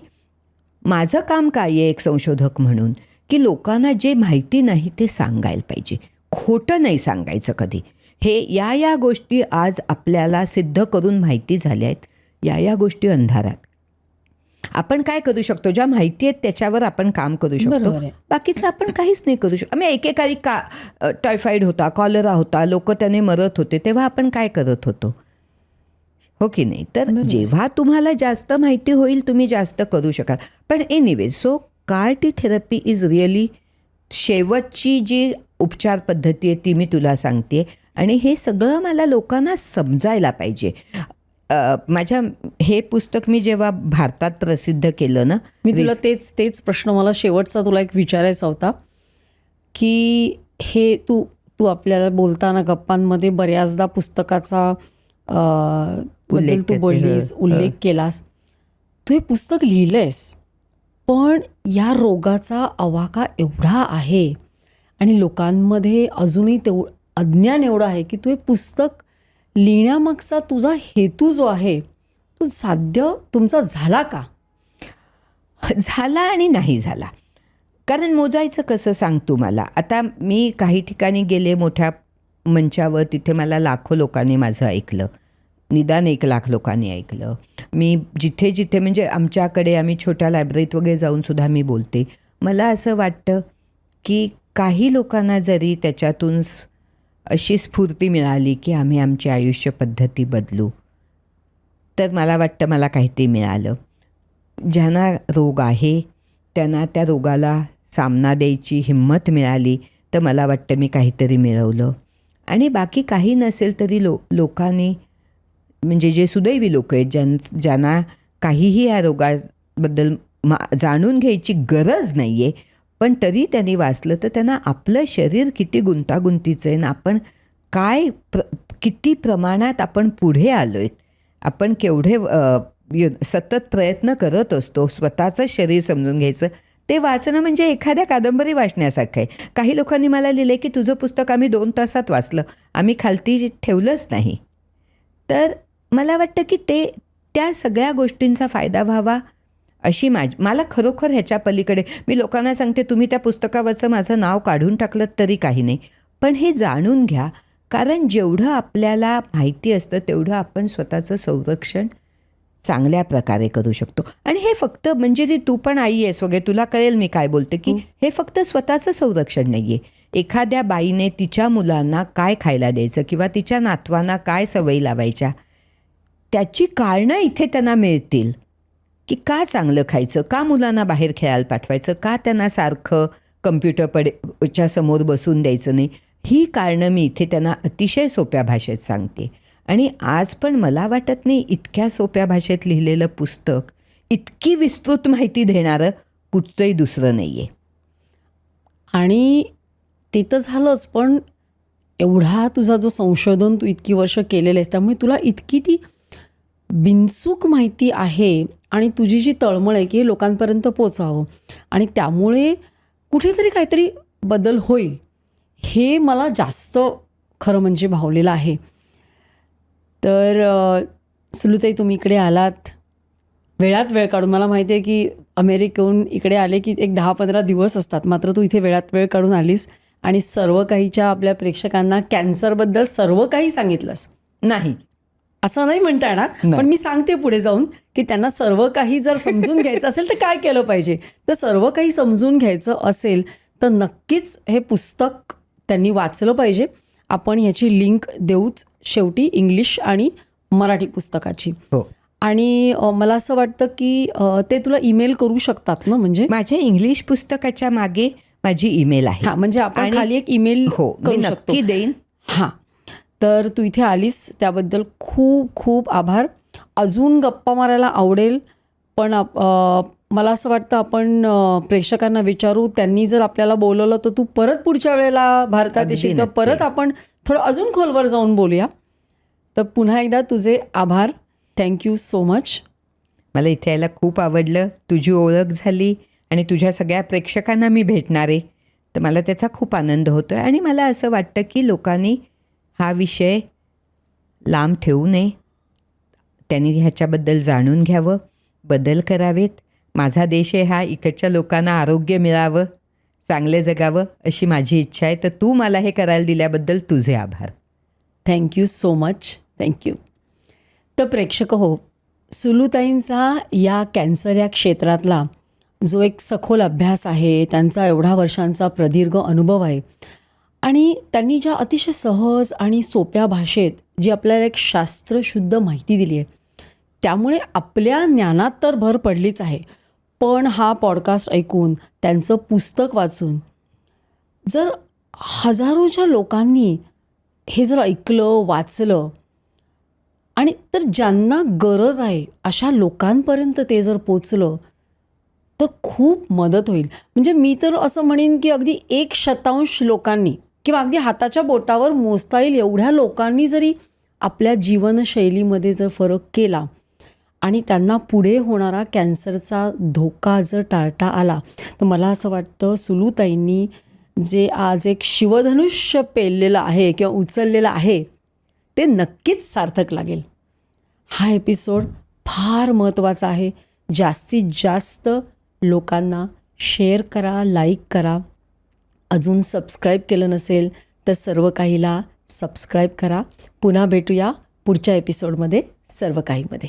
Speaker 2: माझं काम काय आहे एक संशोधक म्हणून, की लोकांना जे माहिती नाही ते सांगायला पाहिजे. खोटं नाही सांगायचं कधी. हे या गोष्टी आज आपल्याला सिद्ध करून माहिती झाल्या आहेत. या गोष्टी अंधारात. आपण काय करू शकतो, ज्या माहिती आहेत त्याच्यावर आपण काम करू शकतो.
Speaker 1: बरोबर आहे.
Speaker 2: बाकीचं आपण काहीच नाही करू शकतो. आम्ही एकेकाळी टायफॉईड होता, कॉलरा होता, लोक त्याने मरत होते, तेव्हा आपण काय करत होतो, हो की नाही? तर जेव्हा तुम्हाला जास्त माहिती होईल तुम्ही जास्त करू शकाल. पण anyway, so CAR-T therapy is really शेवटची जी उपचार पद्धती आहे ती मी तुला सांगते. आणि हे सगळं मला लोकांना समजायला पाहिजे. माझ्या हे पुस्तक मी जेव्हा भारतात प्रसिद्ध केलं ना,
Speaker 1: मी तुला तेच प्रश्न, मला शेवटचा तुला एक विचारायचा होता की हे तू आपल्याला बोलताना गप्पांमध्ये बऱ्याचदा पुस्तकाचा बद्दल तू बोललीस, उल्लेख केलास. तू हे पुस्तक लिहिलंयस, पण या रोगाचा आवाका एवढा आहे आणि लोकांमध्ये अजूनही अज्ञान एवढं आहे की तू हे पुस्तक लिहिण्यामागचा तुझा हेतू जो आहे तो साध्य तुमचा झाला का?
Speaker 2: झाला आणि नाही झाला. कारण मोजायचं कसं सांग तू मला. आता मी काही ठिकाणी गेले मोठ्या मंचावर, तिथे मला लाखो लोकांनी माझं ऐकलं, निदान 1,00,000 लोकांनी ऐकलं. मी जिथे म्हणजे आमच्याकडे आम्ही छोट्या लायब्ररीत वगैरे जाऊनसुद्धा मी बोलते. मला असं वाटतं की काही लोकांना जरी त्याच्यातून अशी स्फूर्ती मिळाली की आम्ही आमची आयुष्य पद्धती बदलू, तर मला वाटतं मला काहीतरी मिळालं. ज्यांना रोग आहे त्यांना त्या रोगाला सामना द्यायची हिंमत मिळाली, तर मला वाटतं मी काहीतरी मिळवलं. आणि बाकी काही नसेल तरी लोकांनी, म्हणजे जे सुदैवी लोक आहेत, ज्यांना काहीही या रोगाबद्दल जाणून घ्यायची गरज नाही आहे, पण तरी त्यांनी वाचलं, तर त्यांना आपलं शरीर किती गुंतागुंतीचं आहे ना, आपण काय किती प्रमाणात आपण पुढे आलो आहेत, आपण केवढे सतत प्रयत्न करत असतो स्वतःचं शरीर समजून घ्यायचं, ते वाचणं म्हणजे एखाद्या कादंबरी वाचण्यासारखं आहे. काही लोकांनी मला लिहिले की तुझं पुस्तक आम्ही 2 तासात वाचलं, आम्ही खालती ठेवलंच नाही. तर मला वाटतं की त्या सगळ्या गोष्टींचा फायदा व्हावा अशी मला खरोखर ह्याच्या पलीकडे, मी लोकांना सांगते तुम्ही त्या पुस्तकावरचं माझं नाव काढून टाकलं तरी काही नाही, पण हे जाणून घ्या. कारण जेवढं आपल्याला माहिती असतं तेवढं आपण स्वतःचं संरक्षण चांगल्या प्रकारे करू शकतो. आणि हे फक्त म्हणजे तू पण आई आहेस वगैरे, तुला कळेल मी काय बोलते, की हे फक्त स्वतःचं संरक्षण नाही आहे. एखाद्या बाईने तिच्या मुलांना काय खायला द्यायचं किंवा तिच्या नातवांना काय सवयी लावायच्या, त्याची कारणं इथे त्यांना मिळतील. की का चांगलं खायचं, का मुलांना बाहेर खेळायला पाठवायचं, का त्यांना सारखं कम्प्युटरच्या समोर बसून द्यायचं नाही, ही कारणं मी इथे त्यांना अतिशय सोप्या भाषेत सांगते. आणि आज पण मला वाटत नाही इतक्या सोप्या भाषेत लिहिलेलं पुस्तक इतकी विस्तृत माहिती देणारं कुठचंही दुसरं नाही आहे.
Speaker 1: आणि ते तर झालंच, पण एवढा तुझा जो संशोधन तू इतकी वर्ष केलेलं आहेस, त्यामुळे तुला इतकी ती बिनचूक माहिती आहे आणि तुझी जी तळमळ आहे की हे लोकांपर्यंत पोचावं आणि त्यामुळे कुठेतरी काहीतरी बदल होईल, हे मला जास्त खरं म्हणजे भावलेलं आहे. तर सुलूताई, तुम्ही इकडे आलात, वेळात वेळ काढून, मला माहिती आहे की अमेरिकेहून इकडे आले की एक 10-15 दिवस असतात, मात्र तू इथे वेळात वेळ काढून आलीस आणि सर्व काहीच्या आपल्या प्रेक्षकांना कॅन्सरबद्दल सर्व काही सांगितलंस.
Speaker 2: नाही,
Speaker 1: असं नाही म्हणता येणार, पण मी सांगते पुढे जाऊन की त्यांना सर्व काही जर समजून घ्यायचं असेल तर काय केलं पाहिजे. तर सर्व काही समजून घ्यायचं असेल तर नक्कीच हे पुस्तक त्यांनी वाचलं पाहिजे. आपण ह्याची लिंक देऊच शेवटी, इंग्लिश आणि मराठी पुस्तकाची.
Speaker 2: हो.
Speaker 1: आणि मला असं वाटतं की ते तुला ईमेल करू शकतात ना, म्हणजे
Speaker 2: माझ्या इंग्लिश पुस्तकाच्या मागे माझी ईमेल आहे.
Speaker 1: हां, म्हणजे आपण खाली एक ईमेल
Speaker 2: हो, मी
Speaker 1: करू शकतो.
Speaker 2: नक्की देईन.
Speaker 1: हां, तर तू इथे आलीस त्याबद्दल खूप खूप आभार. अजून गप्पा मारायला आवडेल, पण मला असं वाटतं आपण प्रेक्षकांना विचारू, त्यांनी जर आपल्याला बोलवलं तर तू परत पुढच्या वेळेला भारतात
Speaker 2: अगदी
Speaker 1: येशील तर
Speaker 2: नक्की.
Speaker 1: परत आपण थोडं अजून खोलवर जाऊन बोलूया. तर पुन्हा एकदा तुझे आभार. Thank you so much.
Speaker 2: मला इथे यायला खूप आवडलं. तुझी ओळख झाली आणि तुझ्या सगळ्या प्रेक्षकांना मी भेटणार आहे, तर मला त्याचा खूप आनंद होतो आहे. आणि मला असं वाटतं की लोकांनी हा विषय लांब ठेवू नये, त्यांनी ह्याच्याबद्दल जाणून घ्यावं, बदल करावेत. माझा देश आहे हा, इकडच्या लोकांना आरोग्य मिळावं, चांगले जगावं अशी माझी इच्छा आहे. तर तू मला हे करायला दिल्याबद्दल तुझे आभार.
Speaker 1: Thank you so much. थँक्यू. तर प्रेक्षक हो, सुलूताईंचा या कॅन्सर या क्षेत्रातला जो एक सखोल अभ्यास आहे, त्यांचा एवढा वर्षांचा प्रदीर्घ अनुभव आहे आणि त्यांनी ज्या अतिशय सहज आणि सोप्या भाषेत जी आपल्याला एक शास्त्रशुद्ध माहिती दिली आहे, त्यामुळे आपल्या ज्ञानात तर भर पडलीच आहे. पण हा पॉडकास्ट ऐकून, त्यांचं पुस्तक वाचून जर हजारोच्या लोकांनी हे जर ऐकलं, वाचलं आणि तर ज्यांना गरज आहे अशा लोकांपर्यंत ते जर पोचलं तर खूप मदत होईल. म्हणजे मी तर असं म्हणेन की अगदी 1% लोकांनी किंवा अगदी हाताच्या बोटावर मोजता येईल एवढ्या लोकांनी जरी आपल्या जीवनशैलीमध्ये जर फरक केला आणि त्यांना पुढे होणारा कॅन्सरचा धोका जर टाळता आला, तर मला असं वाटतं सुलूताईंनी जे आज एक शिवधनुष्य पेललेलं आहे किंवा उचललेलं आहे ते नक्कीच सार्थक लागेल. हा एपिसोड फार महत्त्वाचा आहे. जास्तीत जास्त लोकांना शेअर करा, लाईक करा. अजून सबस्क्राईब केलं नसेल तर सर्व काहीला सबस्क्राईब करा. पुन्हा भेटूया पुढच्या एपिसोडमध्ये सर्व काहीमध्ये.